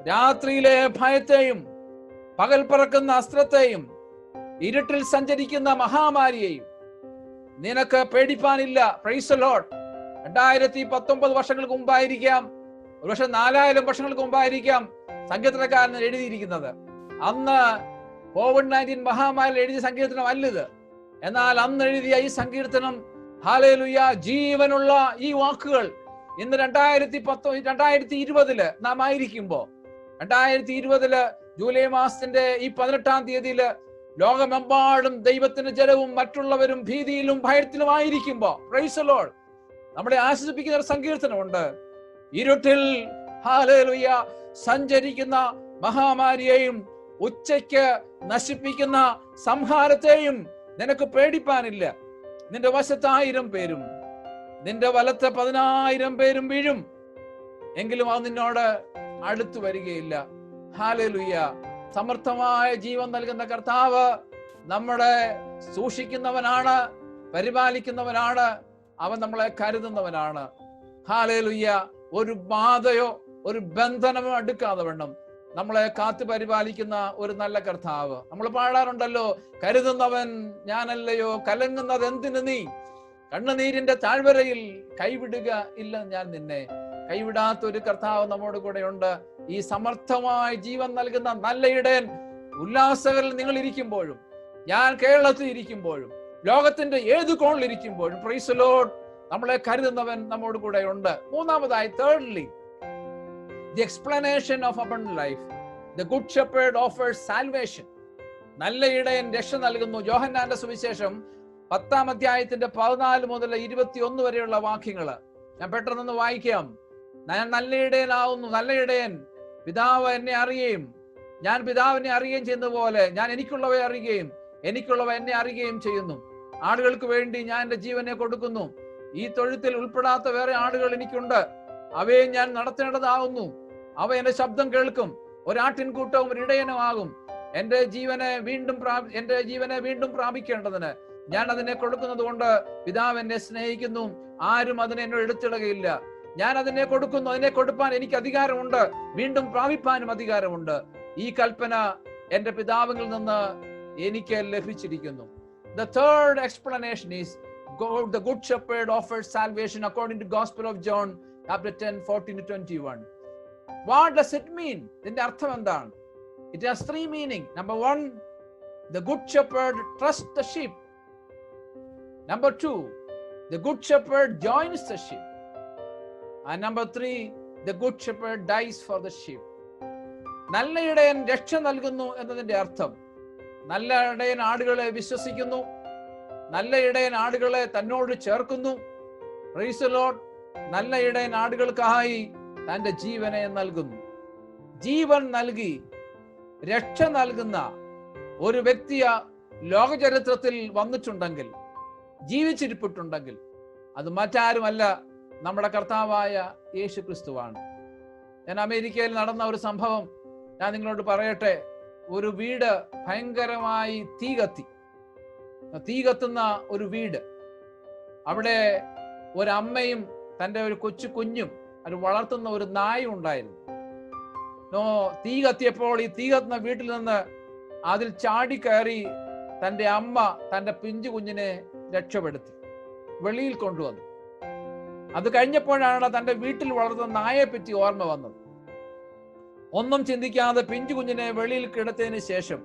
രാത്രിയിലെ ഭയത്തെയും പകൽ പറക്കുന്ന അസ്ത്രത്തെയും ഇരുട്ടിൽ സഞ്ചരിക്കുന്ന മഹാമാരിയെയും നിനക്ക് പേടിപ്പാനില്ല. Praise the Lord. 2019 വർഷങ്ങൾക്ക് മുമ്പായിരിക്കാം, ഒരുപക്ഷെ 4000 വർഷങ്ങൾക്ക് മുമ്പായിരിക്കാം സങ്കീർത്തനക്കാരൻ എഴുതിയിരിക്കുന്നത്. അന്ന് COVID-19 മഹാമാരി എഴുതിയ സങ്കീർത്തനം അല്ലിത്. എന്നാൽ അന്ന് എഴുതിയ ഈ സങ്കീർത്തനം, ഹല്ലേലൂയ, ജീവനുള്ള ഈ വാക്കുകൾ ഇന്ന് 2020 നാം ആയിരിക്കുമ്പോ, 2020 ജൂലൈ മാസത്തിന്റെ ഈ 18-ാം തീയതിയില് ലോകമെമ്പാടും ദൈവത്തിന്റെ ജനവും മറ്റുള്ളവരും ഭീതിയിലും ഭയത്തിലും ആയിരിക്കുമ്പോ, പ്രൈസ് ദി ലോർഡ്, നമ്മളെ ആശ്വസിപ്പിക്കുന്ന ഒരു സങ്കീർത്തനമുണ്ട്. ഇരുട്ടിൽ, ഹല്ലേലൂയ, സഞ്ചരിക്കുന്ന മഹാമാരിയെയും ഉച്ചയ്ക്ക് നശിപ്പിക്കുന്ന സംഹാരത്തെയും നിനക്ക് പേടിപ്പാനില്ല. നിന്റെ വശത്ത് 1000 പേരും നിന്റെ വലത്ത് 10,000 പേരും വീഴും, എങ്കിലും അത് നിന്നോട് അടുത്തു വരികയില്ല. ഹല്ലേലൂയ. സമർത്ഥമായ ജീവൻ നൽകുന്ന കർത്താവ് നമ്മളെ സൂക്ഷിക്കുന്നവനാണ്, പരിപാലിക്കുന്നവനാണ്, അവൻ നമ്മളെ കരുതുന്നവനാണ്. ഹല്ലേലൂയ. ഒരു ബാധയോ ഒരു ബന്ധനമോ അടുക്കാതെ വണ്ണം നമ്മളെ കാത്തു പരിപാലിക്കുന്ന ഒരു നല്ല കർത്താവ്. നമ്മൾ പാടാറുണ്ടല്ലോ, കരുതുന്നവൻ ഞാനല്ലയോ, കലങ്ങുന്നത് എന്തിന് നീ, കണ്ണുനീരിന്റെ താഴ്വരയിൽ കൈവിടുക ഇല്ല ഞാൻ നിന്നെ. കൈവിടാത്ത ഒരു കർത്താവ് നമ്മോട് കൂടെ ഉണ്ട്. ഈ സമർത്ഥമായി ജീവൻ നൽകുന്ന നല്ല ഇടയൻ ഉല്ലാസകരിൽ നിങ്ങൾ ഇരിക്കുമ്പോഴും, ഞാൻ കേരളത്തിൽ ഇരിക്കുമ്പോഴും, ലോകത്തിന്റെ ഏത് കോണിലിരിക്കുമ്പോഴും, പ്രൈസ് ദി ലോർഡ്, നമ്മളെ കരുതുന്നവൻ നമ്മോട് കൂടെ ഉണ്ട്. മൂന്നാമതായി, thirdly, the explanation of abundant life. The good shepherd offers salvation. നല്ല ഇടയൻ രക്ഷ നൽകുന്നു. യോഹന്നാന്റെ സുവിശേഷം 10-ാം അധ്യായത്തിന്റെ 14 മുതൽ 21 വരെയുള്ള വാക്യങ്ങള് ഞാൻ പെട്ടെന്ന് വായിക്കാം. ഞാൻ നല്ല ഇടയനാവുന്നു. നല്ല ഇടയൻ, പിതാവ് എന്നെ അറിയുകയും ഞാൻ പിതാവിനെ അറിയുകയും ചെയ്യുന്ന പോലെ ഞാൻ എനിക്കുള്ളവയെ അറിയുകയും എനിക്കുള്ളവ എന്നെ അറിയുകയും ചെയ്യുന്നു. ആടുകൾക്ക് വേണ്ടി ഞാൻ എൻ്റെ ജീവനെ കൊടുക്കുന്നു. ഈ തൊഴുത്തിൽ ഉൾപ്പെടാത്ത വേറെ ആടുകൾ എനിക്കുണ്ട്, അവയെ ഞാൻ നടത്തേണ്ടതാവുന്നു. അവ എന്റെ ശബ്ദം കേൾക്കും. ഒരാട്ടിൻകൂട്ടവും ഒരു ഇടയനുമാകും. എന്റെ ജീവനെ വീണ്ടും പ്രാപിക്കേണ്ടതിന് ഞാൻ അതിനെ കൊടുക്കുന്നത് കൊണ്ട് പിതാവ് എന്നെ സ്നേഹിക്കുന്നു. ആരും അതിനെ എന്നോട് എടുത്തിടുകയില്ല. ഞാൻ അതിനെ കൊടുക്കുന്നു. അതിനെ കൊടുപ്പാൻ എനിക്ക് അധികാരമുണ്ട്, വീണ്ടും പ്രാപിപ്പാനും അധികാരമുണ്ട്. ഈ കൽപ്പന എന്റെ പിതാവിൽ നിന്ന് എനിക്ക് ലഭിച്ചിരിക്കുന്നു. The third explanation is the good shepherd offers salvation according to Gospel of John chapter 10, 14-21. What does it mean? ഇതിന്റെ അർത്ഥം എന്താണ്? It has 3 meaning. Number 1, the good shepherd trusts the sheep. Number 2, the good shepherd joins the sheep. And number 3, the good shepherd dies for the sheep. നല്ല ഇടയൻ രക്ഷ നൽകുന്നു എന്നതിന്റെ അർത്ഥം, നല്ല ഇടയൻ ആടുകളെ വിശ്വസിക്കുന്നു, നല്ല ഇടയൻ ആടുകളെ തന്നോട് ചേർക്കുന്നു. Praise the Lord. നല്ല ഇടയൻ ആടുകൾക്കായി തന്റെ ജീവനെ നൽകുന്നു. ജീവൻ നൽകി രക്ഷ നൽകുന്ന ഒരു വ്യക്തിയ ലോകചരിത്രത്തിൽ വന്നിട്ടുണ്ടെങ്കിൽ, ജീവിച്ചിരിപ്പിട്ടുണ്ടെങ്കിൽ, അത് മറ്റാരുമല്ല, നമ്മുടെ കർത്താവായ യേശു ക്രിസ്തുവാണ്. ഞാൻ അമേരിക്കയിൽ നടന്ന ഒരു സംഭവം ഞാൻ നിങ്ങളോട് പറയട്ടെ. ഒരു വീട് ഭയങ്കരമായി തീ കത്തുന്ന ഒരു വീട്. അവിടെ ഒരമ്മയും തൻ്റെ ഒരു കൊച്ചു കുഞ്ഞും അത് വളർത്തുന്ന ഒരു നായും ഉണ്ടായിരുന്നു. തീ കത്തിയപ്പോൾ ഈ തീ കത്തുന്ന വീട്ടിൽ നിന്ന് അതിൽ ചാടിക്കയറി തൻ്റെ അമ്മ തൻ്റെ പിഞ്ചു കുഞ്ഞിനെ രക്ഷപ്പെടുത്തി വെളിയിൽ കൊണ്ടുവന്നു. അത് കഴിഞ്ഞപ്പോഴാണ് തൻ്റെ വീട്ടിൽ വളർത്തുന്ന നായയെ പറ്റി ഓർമ്മ വന്നത്. ഒന്നും ചിന്തിക്കാതെ പിഞ്ചു കുഞ്ഞിനെ വെളിയിൽ കിടത്തിയതിന് ശേഷം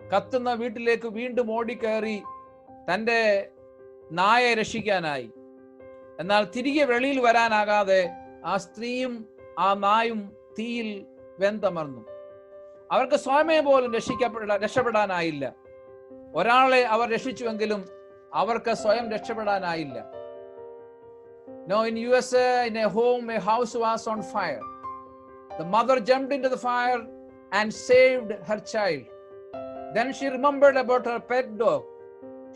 കത്തുന്ന വീട്ടിലേക്ക് വീണ്ടും ഓടിക്കയറി തൻ്റെ നായയെ രക്ഷിക്കാനായി. എന്നാൽ തിരികെ വെളിയിൽ വരാനാകാതെ ആ സ്ത്രീയും ആ നായും തീയിൽ വെന്തമർന്നു. അവർക്ക് സ്വയമേ പോലും രക്ഷപ്പെടാനായില്ല. ഒരാളെ അവർ രക്ഷിച്ചുവെങ്കിലും അവർക്ക് സ്വയം രക്ഷപ്പെടാനായില്ല. No, in USA, in a home, a house was on fire. The mother jumped into the fire and saved her child. Then she remembered about her pet dog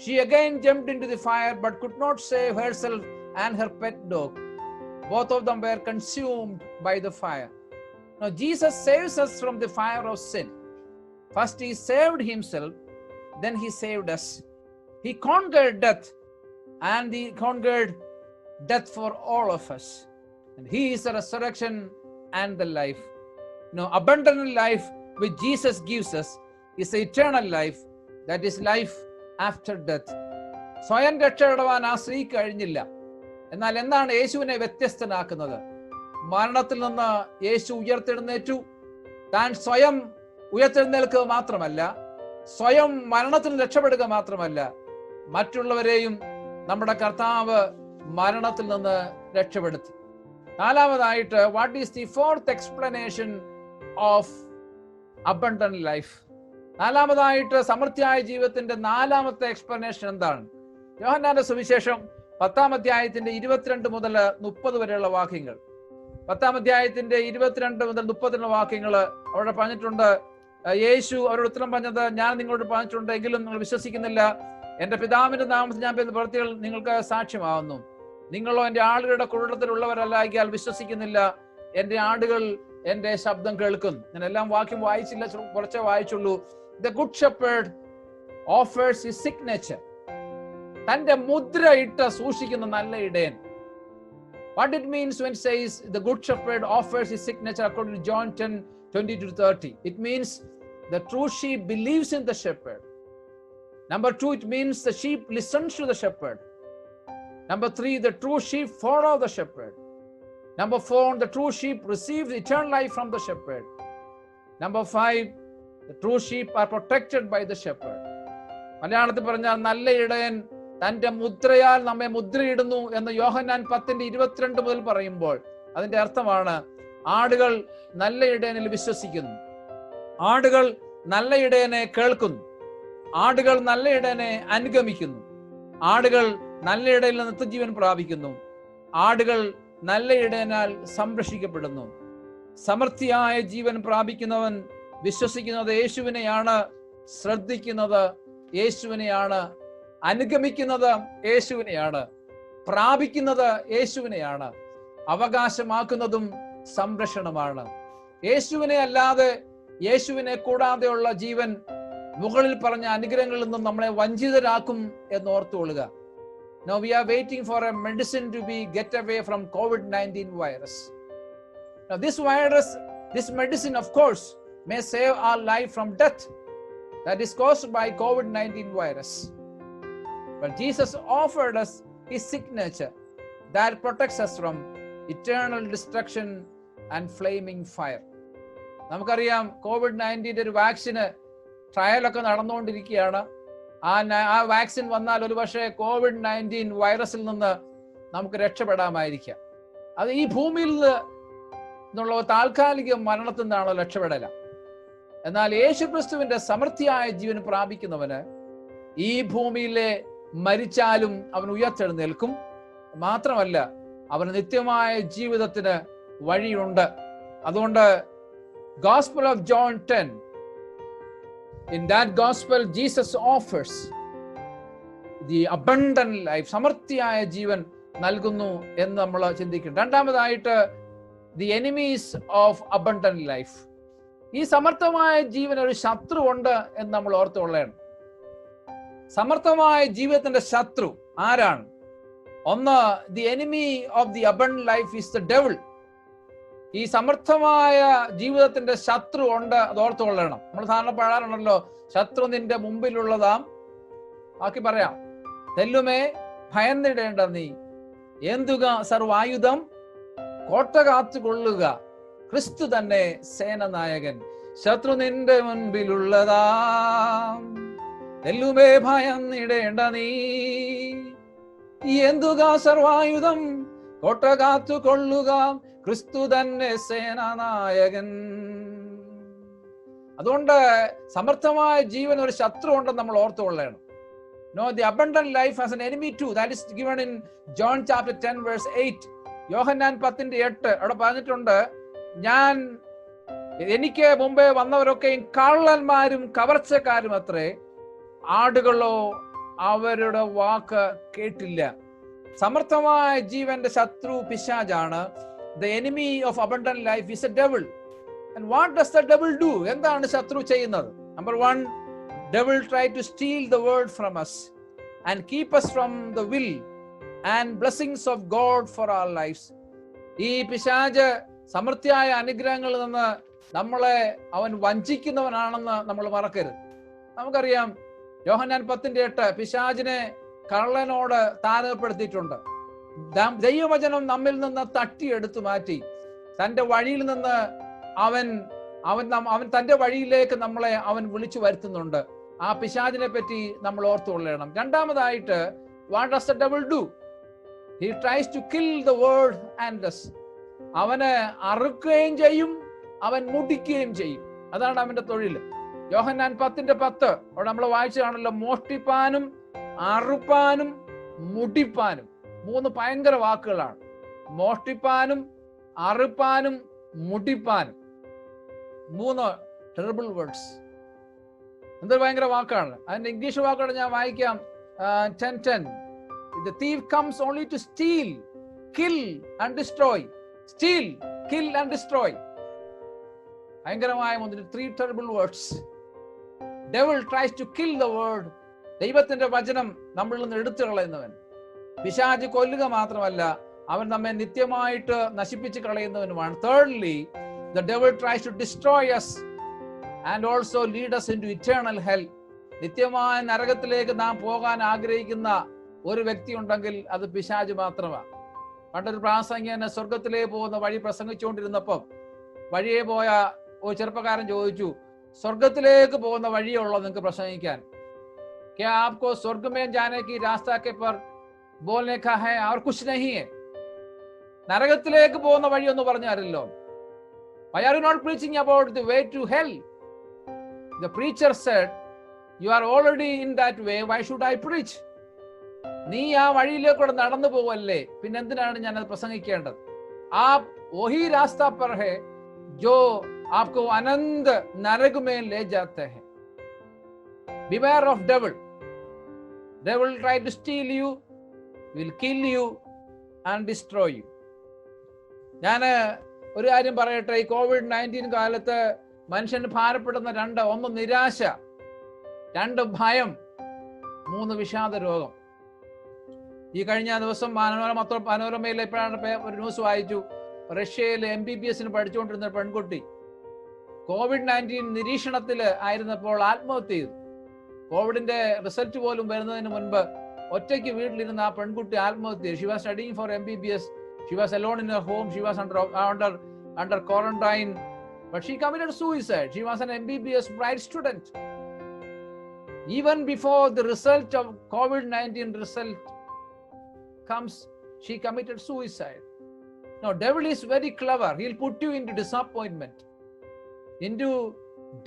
She again jumped into the fire but could not save herself and her pet dog. Both of them were consumed by the fire. Now Jesus saves us from the fire of sin. First he saved himself, then he saved us. He conquered death, and he conquered death for all of us. And he is the resurrection and the life. Now abundant life which Jesus gives us is the eternal life, that is life after death. സ്വയം രക്ഷപ്പെടുവാൻ ആ സ്ത്രീക്ക് കഴിഞ്ഞില്ല. എന്നാൽ എന്താണ് യേശുവിനെ വ്യത്യസ്തനാക്കുന്നത്? മരണത്തിൽ നിന്ന് യേശു ഉയർത്തെഴുന്നേറ്റു. താൻ സ്വയം ഉയർത്തെഴുന്നേൽക്കുക മാത്രമല്ല, സ്വയം മരണത്തിൽ രക്ഷപ്പെടുക മാത്രമല്ല, മറ്റുള്ളവരെയും നമ്മുടെ കർത്താവ് മരണത്തിൽ നിന്ന് രക്ഷപ്പെടുത്തി. നാലാമതായിട്ട്, what is the fourth explanation of abundant life? നാലാമതായിട്ട് സമൃദ്ധിയായ ജീവിതത്തിന്റെ നാലാമത്തെ എക്സ്പ്ലനേഷൻ എന്താണ്? യോഹന്നാന്റെ സുവിശേഷം 10-ാം അധ്യായത്തിന്റെ 22 മുതൽ 30 വരെയുള്ള വാക്യങ്ങൾ. 10-ാം അധ്യായത്തിന്റെ 22 മുതൽ 30 വാക്യങ്ങൾ അവിടെ പറഞ്ഞിട്ടുണ്ട്. യേശു അവരോട് ഉത്തരം പറഞ്ഞത്, ഞാൻ നിങ്ങളോട് പറഞ്ഞിട്ടുണ്ട്, എങ്കിലും നിങ്ങൾ വിശ്വസിക്കുന്നില്ല. എന്റെ പിതാവിന്റെ നാമത്തിൽ ഞാൻ ചെയ്യുന്ന പ്രവൃത്തികൾ നിങ്ങൾക്ക് സാക്ഷ്യമാവുന്നു. നിങ്ങളോ എന്റെ ആളുകളുടെ കൂട്ടത്തിലുള്ളവരല്ലായികയാൽ വിശ്വസിക്കുന്നില്ല. എന്റെ ആടുകൾ എന്റെ ശബ്ദം കേൾക്കും. ഞാൻ എല്ലാം വാക്യം വായിച്ചില്ല, കുറച്ചേ വായിച്ചുള്ളൂ. The good shepherd offers his signature. തന്റെ മുദ്ര ഇട്ട് സൂക്ഷിക്കുന്ന നല്ല ഇടയൻ. What it means when it says the good shepherd offers his signature according to John 10:20-30? It means the true sheep believes in the shepherd. Number 2, it means the sheep listens to the shepherd. Number 3, the true sheep follow the shepherd. Number 4, the true sheep receives eternal life from the shepherd. Number 5, the true sheep are protected by the shepherd. മലയാളത്തിൽ പറഞ്ഞാൽ നല്ല ഇടയൻ തന്റെ മുദ്രയാൽ നമ്മെ മുദ്രയിടുന്നു എന്ന് യോഹന്നാൻ 10:22 മുതൽ പറയുമ്പോൾ അതിന്റെ അർത്ഥമാണ്, ആടുകൾ നല്ല ഇടയനിൽ വിശ്വസിക്കുന്നു, ആടുകൾ നല്ല ഇടയനെ കേൾക്കുന്നു, ആടുകൾ നല്ല ഇടയനെ അനുഗമിക്കുന്നു, ആടുകൾ നല്ല ഇടയിൽ നിത്യജീവൻ പ്രാപിക്കുന്നു, ആടുകൾ നല്ല ഇടയനാൽ സംരക്ഷിക്കപ്പെടുന്നു. സമൃദ്ധിയായ ജീവൻ പ്രാപിക്കുന്നവൻ വിശ്വസിക്കുന്നത് യേശുവിനെയാണ്, ശ്രദ്ധിക്കുന്നത് യേശുവിനെയാണ്, അനുഗമിക്കുന്നത് യേശുവിനെയാണ്, പ്രാപിക്കുന്നത് യേശുവിനെയാണ്, അവകാശമാക്കുന്നതും സംരക്ഷണമാണ്. യേശുവിനെ അല്ലാതെ, യേശുവിനെ കൂടാതെയുള്ള ജീവൻ മുകളിൽ പറഞ്ഞ അനുഗ്രഹങ്ങളിൽ നിന്നും നമ്മളെ വഞ്ചിതരാക്കും എന്ന് ഓർത്തുകൊള്ളുക. Now we are waiting for a medicine to be get away from COVID-19 virus. Now this virus, this medicine of course may save our life from death that is caused by COVID-19 virus. But Jesus offered us his signature that protects us from eternal destruction and flaming fire. നമുക്കറിയാം COVID-19 ഒരു വാക്സിന് ട്രയലൊക്കെ നടന്നുകൊണ്ടിരിക്കുകയാണ്. ആ വാക്സിൻ വന്നാൽ ഒരുപക്ഷെ COVID-19 വൈറസിൽ നിന്ന് നമുക്ക് രക്ഷപ്പെടാമായിരിക്കാം. അത് ഈ ഭൂമിയിൽ നിന്നുള്ള താൽക്കാലിക മരണത്തിൽ നിന്നാണോ രക്ഷപ്പെടല. എന്നാൽ യേശുക്രിസ്തുവിന്റെ സമൃദ്ധിയായ ജീവൻ പ്രാപിക്കുന്നവന് ഈ ഭൂമിയിലെ മരിച്ചാലും അവൻ ഉയർത്തെഴുന്നേൽക്കും. മാത്രമല്ല, അവന് നിത്യമായ ജീവിതത്തിന് വഴിയുണ്ട്. അതുകൊണ്ട് Gospel of John 10, in that gospel Jesus offers the abundant life, സമൃദ്ധിയായ ജീവൻ നൽകുന്നു എന്ന് നമ്മൾ ചിന്തിക്കണം. രണ്ടാമതായിട്ട്, the enemies of abundant life. ഈ സമർത്ഥമായ ജീവൻ ഒരു ശത്രു ഉണ്ട് എന്ന് നമ്മൾ ഓർത്തുകൊള്ളണം. സമർത്ഥമായ ജീവിതത്തിന്റെ ശത്രു ആരാണ്? ഒന്ന്, the enemy of the abundant life is the devil. ഈ സമർത്ഥമായ ജീവിതത്തിന്റെ ശത്രു ഉണ്ട്, അത് ഓർത്തുകൊള്ളണം. നമ്മൾ സാധാരണ പാടാറുണ്ടല്ലോ, ശത്രു നിന്റെ മുമ്പിലുള്ളതാം, ബാക്കി പറയാം, തെല്ലുമേ ഭയന്നിടേണ്ട നീ, ഏന്തുക സർവായുധം, കോട്ട കാത്തുകൊള്ളുക, ക്രിസ്തു തന്നെ സേനനായകൻ. ശത്രു നിന്റെ മുൻപിലുള്ളതാം, തെല്ലുമേ ഭയന്നിടേണ്ട നീ, ഏന്തുക സർവായുധം, കോട്ട കാത്തുകൊള്ളുക, ക്രിസ്തു തന്നെ സേനാനായകൻ. അതുകൊണ്ട് സമർത്ഥമായ ജീവൻ ഒരു ശത്രു ഉണ്ടെന്ന് നമ്മൾ ഓർത്തുകൊള്ളണം. No, the abundant life has an enemy too. That is given in John chapter 10 verse 8. യോഹന്നാൻ 10:8 അവിടെ പറഞ്ഞിട്ടുണ്ട്, എനിക്ക് മുമ്പേ വന്നവരൊക്കെ കള്ളന്മാരും കവർച്ചക്കാരും അത്രേ, ആടുകളോ അവരുടെ വാക്ക് കേട്ടില്ല. സമർത്ഥമായ ജീവന്റെ ശത്രു പിശാചാണ്. The enemy of abundant life is a devil. And what does the devil do? എന്താണ് ശത്രു ചെയ്യുന്നത്? Number one, devil try to steal the word from us and keep us from the will and blessings of God for our lives. ഈ പിശാച് സമൃദ്ധിയായ അനുഗ്രഹങ്ങളിൽ നിന്ന് നമ്മളെ അവൻ വഞ്ചിക്കുന്നവനാണെന്ന് നമ്മൾ മറക്കരുത്. നമുക്കറിയാം, യോഹന്നാൻ 10:8 പിശാചിനെ കള്ളനോട് താരതമ്യപ്പെടുത്തിയിട്ടുണ്ട്. ദൈവവചനം നമ്മിൽ നിന്ന് തട്ടിയെടുത്തു മാറ്റി തൻ്റെ വഴിയിൽ നിന്ന് അവൻ തൻ്റെ വഴിയിലേക്ക് നമ്മളെ അവൻ വിളിച്ചു വരുത്തുന്നുണ്ട്. ആ പിശാചിനെ പറ്റി നമ്മൾ ഓർത്തുകൊള്ളണം. രണ്ടാമതായിട്ട്, what does the devil do? He tries to kill the word and us. അവന് അറുക്കുകയും ചെയ്യും, അവൻ മുടിക്കുകയും ചെയ്യും. അതാണ് അവന്റെ തൊഴിൽ. യോഹന്നാൻ 10:10 അവിടെ നമ്മൾ വായിച്ചതാണല്ലോ, മോഷ്ടിപ്പാനും അറുപ്പാനും മുടിപ്പാനും. 3 ഭയങ്കര വാക്കുകളാണ്. മോഷ്ടിപ്പാനും അറുപ്പാനും മുടിപ്പാനും. 3 ടെറിബിൾ വേർഡ്സ്. എന്തൊരു ഭയങ്കര വാക്കാണ്. അതിന്റെ ഇംഗ്ലീഷ് വാക്കുകൾ ഞാൻ വായിക്കാം. 10:10. The thief comes only to steal, kill and destroy. Steal, kill and destroy. ഭയങ്കരമായ 3 terrible words. Devil tries to kill the word. ദൈവത്തിന്റെ വചനം നമ്മളിൽ നിന്ന് എടുത്തു കളയുന്നവൻ. പിശാച് കൊല്ലുക മാത്രമല്ല, അവൻ നമ്മെ നിത്യമായിട്ട് നശിപ്പിച്ച് കളയുന്നവനുമാണ്. Thirdly, the devil tries to destroy us and also lead us into eternal hell. നിത്യമായ നരകത്തിലേക്ക് നാം പോകാൻ ആഗ്രഹിക്കുന്ന ഒരു വ്യക്തി ഉണ്ടെങ്കിൽ അത് പിശാച് മാത്രമാണ്. പണ്ടൊരു പ്രാസംഗികന് സ്വർഗത്തിലേക്ക് പോകുന്ന വഴി പ്രസംഗിച്ചുകൊണ്ടിരുന്നപ്പം വഴിയെ പോയ ഒരു ചെറുപ്പക്കാരൻ ചോദിച്ചു, സ്വർഗത്തിലേക്ക് പോകുന്ന വഴിയുള്ളോ നിങ്ങൾക്ക് പ്രസംഗിക്കാൻ? क्या आपको स्वर्ग में जाने की रास्ता के पर बोलने का है और कुछ नहीं है? നരകത്തിലേക്ക് പോകുന്ന വഴി ഒന്ന് പറഞ്ഞു തരല്ലോ. Why are you not preaching about the way to hell? The preacher said, you are already in that way, why should I preach? നീ ആ വഴിയിലേക്കൂടെ നടന്നു പോവല്ലേ, പിന്നെ എന്തിനാണ് ഞാനത് പ്രസംഗിക്കേണ്ടത്? ആപ് വഹി രാസ്ത പർ ഹെ ജോ ആപ്കോ അനന്ത് നരക മേ ലേ ജാത്തെ ഹെ. Beware of devil. Devil try to steal you, will kill you and destroy you. ഞാൻ ഒരു കാര്യം പറയട്ടെ. ഈ COVID-19 കാലത്ത് മനുഷ്യന് ഭാരപ്പെടുന്ന 2: 1 നിരാശ, 2 ഭയം, 3 വിഷാദ രോഗം. ഈ കഴിഞ്ഞ ദിവസം മനോരമയിൽ എപ്പോഴാണ് ഒരു ന്യൂസ് വായിച്ചു, റഷ്യയിൽ MBBS പഠിച്ചുകൊണ്ടിരുന്ന പെൺകുട്ടി COVID-19 നിരീക്ഷണത്തിൽ ആയിരുന്നപ്പോൾ ആത്മഹത്യ ചെയ്തു. കോവിഡിന്റെ റിസൾട്ട് പോലും വരുന്നതിന് മുൻപ് ഒറ്റയ്ക്ക് വീട്ടിലിരുന്ന ആ പെൺകുട്ടി ആത്മഹത്യ. She was studying for MBBS. She was alone in her home. She was under quarantine, but she committed suicide. She was an MBBS bright student. Even before the result of COVID-19 result comes, she committed suicide. Now, devil is very clever. He'll put you into disappointment, into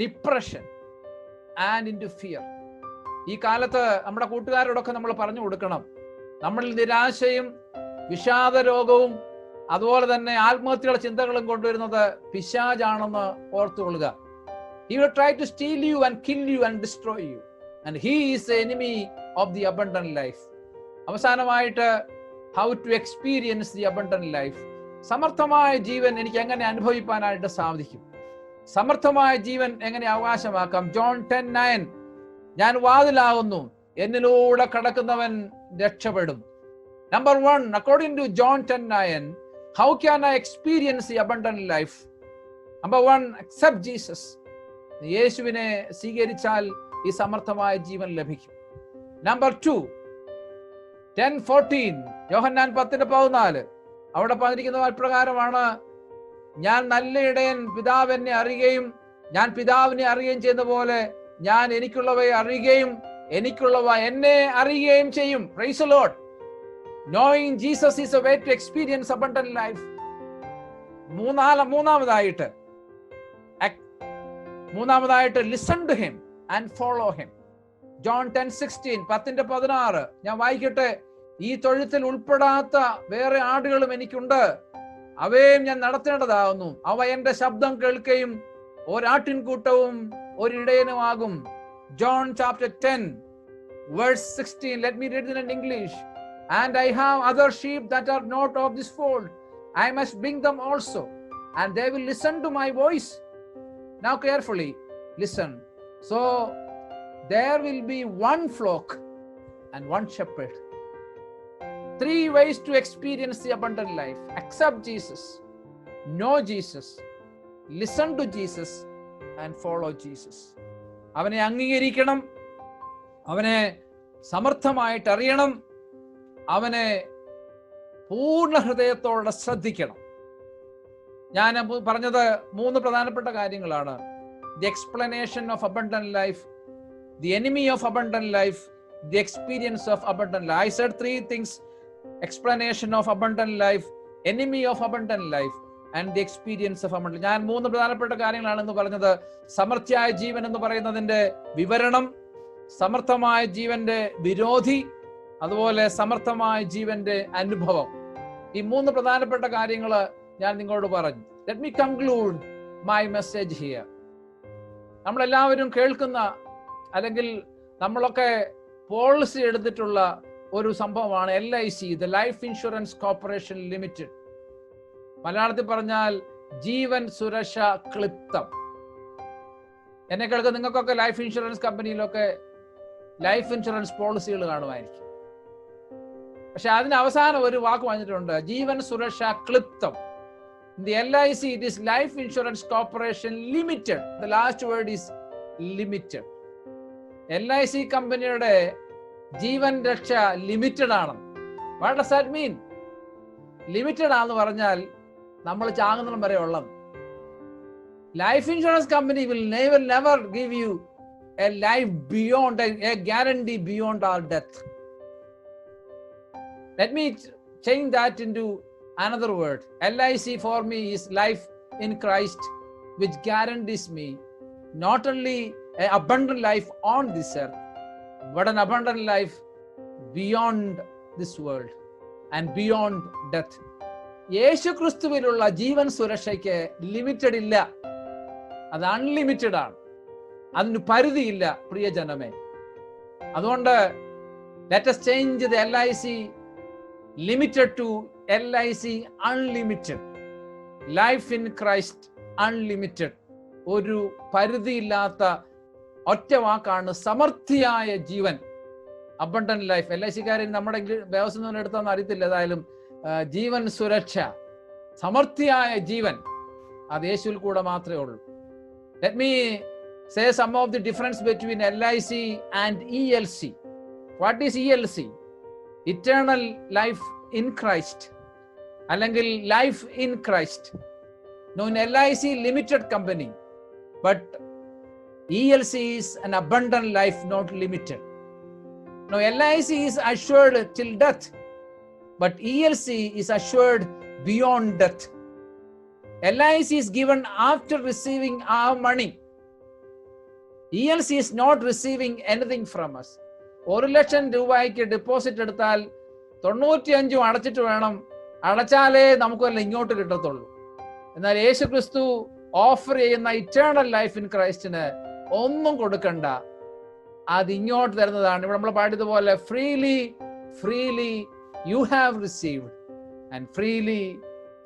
depression and into fear. ഈ കാലത്ത് നമ്മുടെ കൂട്ടുകാരോടൊക്കെ നമ്മൾ പറഞ്ഞു കൊടുക്കണം, നമ്മളിൽ നിരാശയും വിഷാദ രോഗവും അതുപോലെ തന്നെ ആത്മഹത്യയുടെ ചിന്തകളും കൊണ്ടുവരുന്നത് പിശാചാണെന്ന് ഓർത്തുകൊള്ളുക. He will try to steal you and kill you and destroy you, and he is the enemy of the abundant life. അവസാനമായിട്ട്, how to experience the abundant life. സമർത്ഥമായ ജീവൻ എനിക്ക് എങ്ങനെ അനുഭവിക്കാനായിട്ട് സാധിക്കും? സമർത്ഥമായ ജീവൻ എങ്ങനെ അവകാശമാക്കാം? John 10:9, ഞാൻ വാതിലാകുന്നു, എന്നിലൂടെ കടക്കുന്നവൻ രക്ഷപ്പെടും. Number 1, according to John 10:9, how can I experience the abundant life? Number 1, accept Jesus. യേശുവിനെ സ്വീകരിച്ചാൽ ഈ സമർത്ഥമായ ജീവൻ ലഭിക്കും. Number 2, 10:14, യോഹന്നാൻ 10:14, അവിടെ പറഞ്ഞിരിക്കുന്ന പ്രകാരമാണ്, ഞാൻ നല്ല ഇടയൻ, പിതാവ് എന്നെ അറിയുകയും ഞാൻ പിതാവിനെ അറിയുകയും ചെയ്യുന്ന പോലെ ഞാൻ എനിക്കുള്ളവയെ അറിയുകയും എനിക്കുള്ളവ എന്നെ അറിയുകയും ചെയ്യും. Praise the Lord. Knowing Jesus is a way to experience abundant life. മൂന്നാമതായിട്ട് listen to him and follow him. John 10:16, 10:16 ഞാൻ വായിക്കട്ടെ. ഈ തൊഴുത്തിൽ ഉൾപ്പെടാത്ത വേറെ ആടുകളും എനിക്കുണ്ട്, അവയും ഞാൻ നടത്തേണ്ടതാകുന്നു. അവ എന്റെ ശബ്ദം കേൾക്കുകയും ഒരാട്ടിൻകൂട്ടവും ഒരിടയനുമാകും. John chapter 10 Verse 16, let me read it in English. And I have other sheep that are not of this fold. I must bring them also, and they will listen to my voice. Now carefully listen. So there will be one flock and one shepherd. 3 ways to experience the abundant life. Accept Jesus, know Jesus, listen to Jesus, and follow Jesus. അവനെ അംഗീകരിക്കണം, അവനെ സമർത്ഥമായിട്ട് അറിയണം, അവനെ പൂർണ്ണ ഹൃദയത്തോടെ ശ്രദ്ധിക്കണം. ഞാൻ പറഞ്ഞത് 3 പ്രധാനപ്പെട്ട കാര്യങ്ങളാണ്. The explanation of abundant life, the enemy of abundant life, the experience of abundant life. I said 3 things: explanation of abundant life, enemy of abundant life, and the experience of abundant. ഞാൻ 3 പ്രധാനപ്പെട്ട കാര്യങ്ങളാണെന്ന് പറഞ്ഞത്. സമർത്ഥ്യായ ജീവൻ എന്ന് പറയുന്നതിന്റെ വിവരണം, സമർത്ഥമായ ജീവന്റെ വിരോധി, അതുപോലെ സമർത്ഥമായ ജീവന്റെ അനുഭവം. ഈ 3 പ്രധാനപ്പെട്ട കാര്യങ്ങൾ ഞാൻ നിങ്ങളോട് പറഞ്ഞു. Let me conclude my message here. നമ്മളെല്ലാവരും കേൾക്കുന്ന, അല്ലെങ്കിൽ നമ്മളൊക്കെ പോളിസി എടുത്തിട്ടുള്ള ഒരു സംഭവമാണ് LIC, the life insurance corporation limited. മലയാളത്തിൽ പറഞ്ഞാൽ ജീവൻ സുരക്ഷ ക്ലിപ്തം. എന്നെ കേൾക്കുന്ന നിങ്ങൾക്കൊക്കെ ലൈഫ് ഇൻഷുറൻസ് കമ്പനിയിലൊക്കെ ലൈഫ് ഇൻഷുറൻസ് പോളിസികൾ കാണുമായിരിക്കും. പക്ഷെ അതിന് അവസാനം ഒരു വാക്ക് പറഞ്ഞിട്ടുണ്ട്, ജീവൻ സുരക്ഷ ക്ലിപ്തം. The LIC, it is Life Insurance Corporation Limited. The last word is limited. LIC കമ്പനിയുടെ ജീവൻ രക്ഷ ലിമിറ്റഡ് ആണ്. What does that mean? Limited ആണെന്ന് പറഞ്ഞാൽ നമ്മൾ ചാകുന്നിടം വരെ ഉള്ളത്. Life insurance company will never give you a life beyond, a guarantee beyond our death. Let me change that into another word. LIC for me is life in Christ, which guarantees me not only an abundant life on this earth, but an abundant life beyond this world and beyond death. യേശു ക്രിസ്തുവിലുള്ള ജീവൻ സുരക്ഷയ്ക്ക് ലിമിറ്റഡ് ഇല്ല, അത് അൺലിമിറ്റഡ് ആണ്. അതിന് പരിധിയില്ല പ്രിയജനമേ. അതുകൊണ്ട് let us change the LIC limited to LIC unlimited. Life in Christ unlimited. ഒരു പരിധിയില്ലാത്ത ഒറ്റ വാക്കാണ് സമൃദ്ധിയായ ജീവൻ, അബണ്ടന്റ് ലൈഫ്. LIC-കാരൻ നമ്മുടെ വ്യവസ്ഥ എടുത്താന്ന് അറിയത്തില്ല. ഏതായാലും ജീവൻ സുരക്ഷ, സമൃദ്ധിയായ ജീവൻ, അത് യേശുവിൽ കൂടെ മാത്രമേ ഉള്ളൂ. Let me say some of the difference between LIC and ELC. What is ELC? Eternal life in Christ, അല്ലെങ്കിൽ life in Christ. No, in LIC limited company, but ELC is an abundant life, not limited. Now LIC is assured till death, but ELC is assured beyond death. LIC is given after receiving our money. ELC is not receiving anything from us. 1,00,000 രൂപയ്ക്ക് ഡെപ്പോസിറ്റ് എടുത്താൽ 95 അടച്ചിട്ട് വേണം, അടച്ചാലേ നമുക്ക് വല്ല ഇങ്ങോട്ട് കിട്ടത്തുള്ളൂ. എന്നാൽ യേശു ക്രിസ്തു ഓഫർ ചെയ്യുന്ന ഇറ്റേണൽ ലൈഫ് ഇൻ ക്രൈസ്റ്റിന് ഒന്നും കൊടുക്കണ്ട, അത് ഇങ്ങോട്ട് തരുന്നതാണ്. ഇവിടെ നമ്മൾ പാടിയതുപോലെ freely freely you have received and freely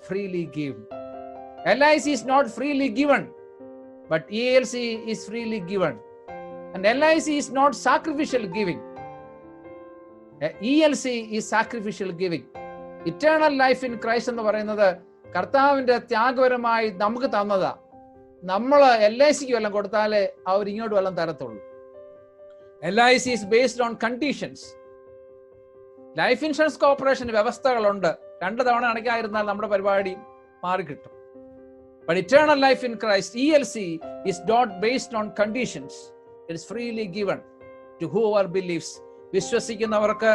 freely give. LIC is not freely given, but ELC is freely given. And LIC is not sacrificial giving. ELC is sacrificial giving. Eternal life in Christ എന്ന് പറയുന്നത് കർത്താവിന്റെ ത്യാഗപരമായി നമുക്ക് തന്നതാ. നമ്മൾ LICക്ക് വല്ലതും കൊടുത്താലേ അവർ ഇങ്ങോട്ട് വല്ലതും തരത്തുള്ളൂ. LIC is based on conditions. Life insurance കോർപ്പറേഷന് വ്യവസ്ഥകളുണ്ട്. 2 തവണ അടയ്ക്കാതിരുന്നാൽ നമ്മുടെ പരിപാടി മാറിക്കിട്ടും. But eternal life in Christ, ELC, is not based on conditions. It is freely given to whoever believes. വിശ്വസിക്കുന്നവർക്ക്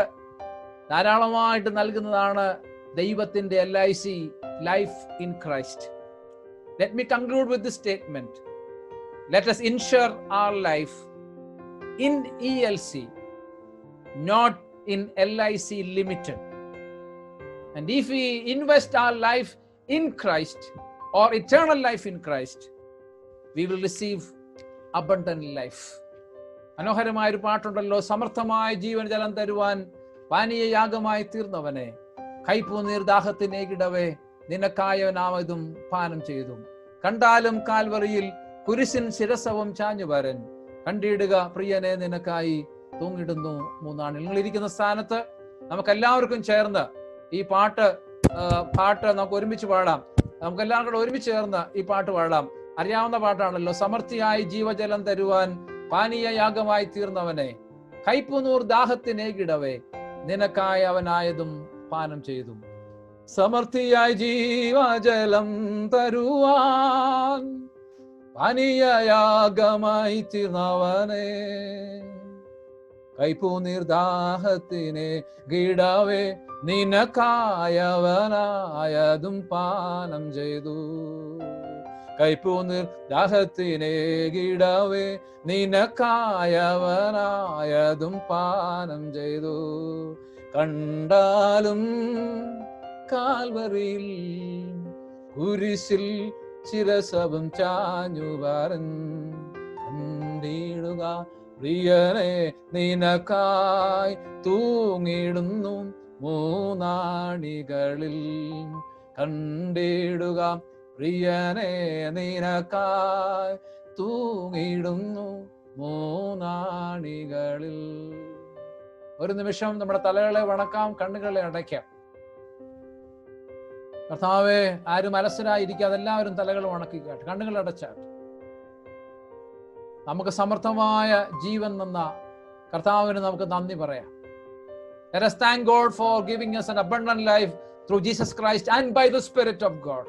ധാരാളമായിട്ട് നൽകുന്നതാണ് ദൈവത്തിന്റെ LIC, life in Christ. Let me conclude with this statement. Let us insure our life in ELC, not in LIC limited. And if we invest our life in Christ, or eternal life in Christ, we will receive abundant life. മനോഹരമായ ഒരു പാട്ടുണ്ടല്ലോ, സമർത്ഥമായ ജീവൻ ജലം തരുവാൻ പാനീയ യാഗമായി തീർന്നവനെ, കൈപ്പൂനീർ ദാഹത്തിനേകിടവേ നിനക്കായവനാമതും പാനം ചെയ്തു. കണ്ടാലും കാൽവറിയിൽ കുരിശിൻ ശിരസവും ചാഞ്ഞുവരൻ, കണ്ടിടുക പ്രിയനെ നിനക്കായി തൂങ്ങിടുന്നു മൂന്നാണിൽ. നിങ്ങൾ ഇരിക്കുന്ന സ്ഥാനത്ത് നമുക്കെല്ലാവർക്കും ചേർന്ന് ഈ പാട്ട് നമുക്ക് ഒരുമിച്ച് പാടാം. നമുക്കെല്ലാവരും കൂടെ ഒരുമിച്ച് ചേർന്ന് ഈ പാട്ട് പാടാം. അറിയാവുന്ന പാട്ടാണല്ലോ, സമൃദ്ധിയായി ജീവജലം തരുവാൻ പാനീയ യാഗമായി തീർന്നവനെ, കൈപ്പുനൂർ ദാഹത്തിനേകിടവേ നിനക്കായി അവനായതും പാനം ചെയ്തു. സമൃദ്ധിയായി ജീവജലം തരുവാൻ പാനീയ യാഗമായി തീർന്നവനെ, കൈപ്പുനീർ ദാഹത്തിനേകിടവേ നിനക്കായവനായതും പാനം ചെയ്തു. കൈപ്പൂനീർ ദാഹത്തിനേകിടവേ നിനക്കായവനായതും പാനം ചെയ്തു. കണ്ടാലും കാൽവറിയിൽ കുരിശിൽ ശിരസവും ചാഞ്ഞുവരൻ, കണ്ടിടുക പ്രിയനെ നിനക്കായി തൂങ്ങിടുന്നു മൂന്നാണികളിൽ. കണ്ടിടുക പ്രിയനെ നിനക്കായി തൂങ്ങിടുന്നു മൂന്നാണികളിൽ. ഒരു നിമിഷം നമ്മുടെ തലകളെ വണക്കാം, കണ്ണുകളെ അടയ്ക്കാം. കർത്താവേ, ആരും അലസരായിരിക്കാതെ എല്ലാവരും തലകൾ വണക്കിക്കാട്ടെ, കണ്ണുകൾ അടച്ചാട്ടെ. നമുക്ക് സമർത്ഥമായ ജീവൻ തന്ന കർത്താവിന് നമുക്ക് നന്ദി പറയാം. Let us thank God for giving us an abundant life through Jesus Christ and by the Spirit of God.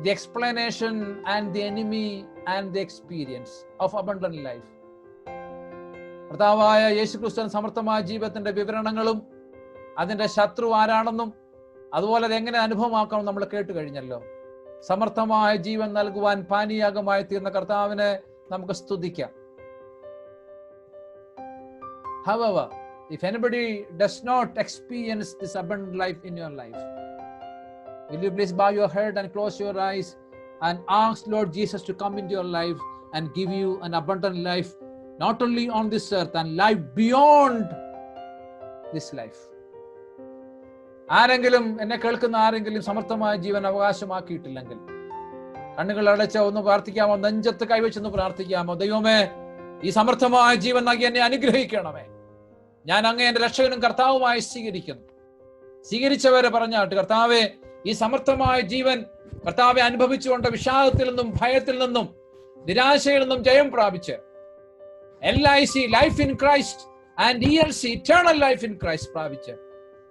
The explanation and the enemy and the experience of abundant life. കർത്താവായ യേശുക്രിസ്തുവിന്റെ സമർത്ഥമായ ജീവിതത്തിന്റെ വിവരണങ്ങളും അതിന്റെ ശത്രു ആരാണെന്നും അതുപോലെ അത് എങ്ങനെ അനുഭവമാക്കണം നമ്മൾ കേട്ട് കഴിഞ്ഞല്ലോ. സമർത്ഥമായ ജീവൻ നൽകുവാൻ പാനീയാഗമായി തീർന്ന കർത്താവിനെ നമുക്ക് സ്തുതിക്കാം. However, if anybody does not experience this abundant life in your life, will you please bow your head and close your eyes and ask Lord Jesus to come into your life and give you an abundant life, not only on this earth and life beyond this life. ആരെങ്കിലും എന്നെ കേൾക്കുന്ന ആരെങ്കിലും സമർത്ഥമായ ജീവൻ അവകാശമാക്കിയിട്ടില്ലെങ്കിൽ കണ്ണുകൾ അടച്ച് ഒന്ന് പ്രാർത്ഥിക്കാമോ? നെഞ്ചത്ത് കൈവച്ചൊന്ന് പ്രാർത്ഥിക്കാമോ? ദൈവമേ, ഈ സമർത്ഥമായ ജീവൻ നൽകി എന്നെ അനുഗ്രഹിക്കണമേ. ഞാൻ അങ്ങേ എന്റെ രക്ഷകനും കർത്താവുമായി സ്വീകരിക്കുന്നു. സ്വീകരിച്ചവരെ പറഞ്ഞാട്ട്, കർത്താവെ, ഈ സമർത്ഥമായ ജീവൻ കർത്താവെ അനുഭവിച്ചുകൊണ്ട് വിഷാദത്തിൽ നിന്നും ഭയത്തിൽ നിന്നും നിരാശയിൽ നിന്നും ജയം പ്രാപിച്ച് LIC life in Christ and ELC eternal life in Christ പ്രാപിച്ച്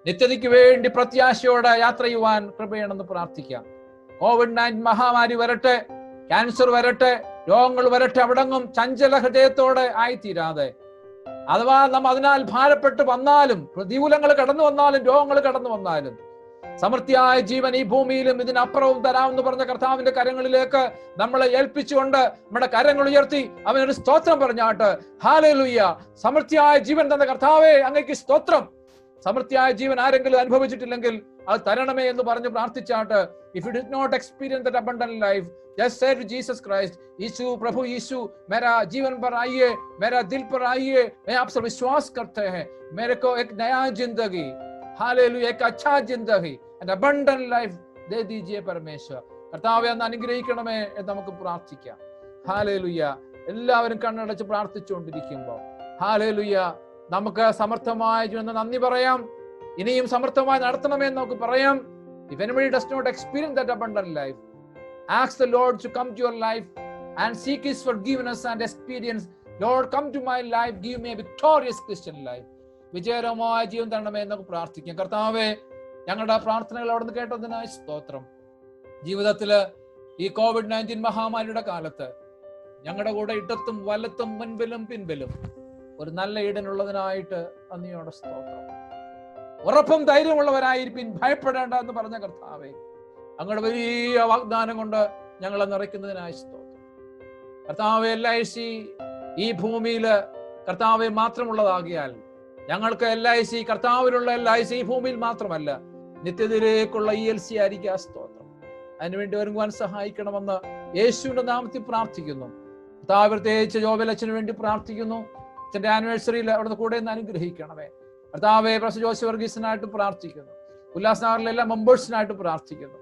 നിത്യതയ്ക്ക് വേണ്ടി പ്രത്യാശയോടെ യാത്ര ചെയ്യുവാൻ കൃപയണമെന്ന് പ്രാർത്ഥിക്കാം. COVID-19 മഹാമാരി വരട്ടെ, ക്യാൻസർ വരട്ടെ, രോഗങ്ങൾ വരട്ടെ, അവിടങ്ങും ചഞ്ചല ഹൃദയത്തോടെ ആയിത്തീരാതെ, അഥവാ നാം അതിനാൽ ഭാരപ്പെട്ട് വന്നാലും, പ്രതികൂലങ്ങൾ കടന്നു വന്നാലും, രോഗങ്ങൾ കടന്നു വന്നാലും, സമൃദ്ധിയായ ജീവൻ ഈ ഭൂമിയിലും ഇതിനപ്പുറവും തരാമെന്ന് പറഞ്ഞ കർത്താവിന്റെ കരങ്ങളിലേക്ക് നമ്മളെ ഏൽപ്പിച്ചുകൊണ്ട് നമ്മുടെ കരങ്ങൾ ഉയർത്തി അവനൊരു സ്തോത്രം പറഞ്ഞാട്ട്, ഹല്ലേലൂയ, സമൃദ്ധിയായ ജീവൻ തന്ന കർത്താവേ അങ്ങേക്ക് സ്തോത്രം. സമൃദ്ധിയായ ജീവൻ ആരെങ്കിലും അനുഭവിച്ചിട്ടില്ലെങ്കിൽ അത് തരണമേ എന്ന് പറഞ്ഞ് പ്രാർത്ഥിച്ചാട്ട്, if you did not experience that abundant life, just say to Jesus Christ, यीशु प्रभु यीशु, मेरा जीवन पर आइए, मेरा दिल पर आइए, मैं आपसे विश्वास करते हैं, मेरे को एक नया जिंदगी, हालेलुया, एक अच्छा जिंदगी, an abundant life दे दीजिए परमेश्वर. കർത്താവേ, അന്ന് അനുഗ്രഹിക്കണമേ എന്ന് നമുക്ക് പ്രാർത്ഥിക്കാം. ഹല്ലേലൂയ. എല്ലാവരും കണ്ണടച്ച് പ്രാർത്ഥിച്ചുകൊണ്ടിരിക്കുമ്പോൾ ഹല്ലേലൂയ, നമുക്ക് സമർത്ഥമായ ജീവൻ നന്ദി പറയാം. ഇനിയും സമർത്ഥമായി നടത്തണമെന്ന് നമുക്ക് പറയാം. If anybody does not experience that abundant life, ask the Lord to come to your life and seek His forgiveness and experience. Lord, come to my life, give me a victorious Christian life. വിജയകരമായ ജീവൻ തരണമേ എന്നൊക്കെ പ്രാർത്ഥിക്കാം. കർത്താവേ, ഞങ്ങളുടെ പ്രാർത്ഥനകൾ അവിടുന്ന് കേട്ടതിനായി സ്തോത്രം. ജീവിതത്തില് ഈ COVID-19 മഹാമാരിയുടെ കാലത്ത് ഞങ്ങളുടെ കൂടെ ഇടത്തും വലത്തും മുൻപിലും പിൻപിലും ഒരു നല്ല ഈടനുള്ളതിനായിട്ട് നന്ദിയോടെ സ്തോത്രം. ഉറപ്പും ധൈര്യമുള്ളവരായിരിക്കും, ഭയപ്പെടേണ്ട എന്ന് പറഞ്ഞ കർത്താവേ, അങ്ങയുടെ വലിയ വാഗ്ദാനം കൊണ്ട് ഞങ്ങളെ നിറയ്ക്കുന്നതിനായി സ്തോത്രം. കർത്താവേ, LIC ഈ ഭൂമിയില് കർത്താവെ മാത്രമുള്ളതാകിയാൽ ഞങ്ങൾക്ക് LIC, കർത്താവിലുള്ള LIC ഈ ഭൂമിയിൽ മാത്രമല്ല നിത്യതയിലേക്കുള്ള ELC ആയിരിക്കും. സ്തോത്രം. അതിനുവേണ്ടി ഒരുങ്ങുവാൻ സഹായിക്കണമെന്ന് യേശുവിന്റെ നാമത്തിൽ പ്രാർത്ഥിക്കുന്നു. കർത്താവ് പ്രത്യേകിച്ച് ജോബൽ അച്ഛന് വേണ്ടി പ്രാർത്ഥിക്കുന്നു. അച്ഛൻ്റെ ആനിവേഴ്സറിയിൽ അവിടുന്ന് കൂടെ നിന്ന് അനുഗ്രഹിക്കണമേ. കർത്താവെ പ്രൊഫസർ ജോസഫ് വർഗീസിനായിട്ട് പ്രാർത്ഥിക്കുന്നു. ഉല്ലാസനഗറിലെ എല്ലാ മെമ്പേഴ്സിനായിട്ട് പ്രാർത്ഥിക്കുന്നു.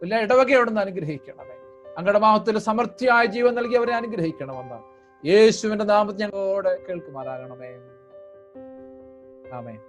എല്ലാ ഇടവകയെ അവിടുന്ന് അനുഗ്രഹിക്കണമേ. അങ്ങയുടെ മഹത്വത്തിൽ സമൃദ്ധിയായ ജീവൻ നൽകി അവരെ അനുഗ്രഹിക്കണമെന്ന് യേശുവിന്റെ നാമത്തിൽ ഞങ്ങളോട് കേൾക്കുമാറാകണമേ. ആമേൻ.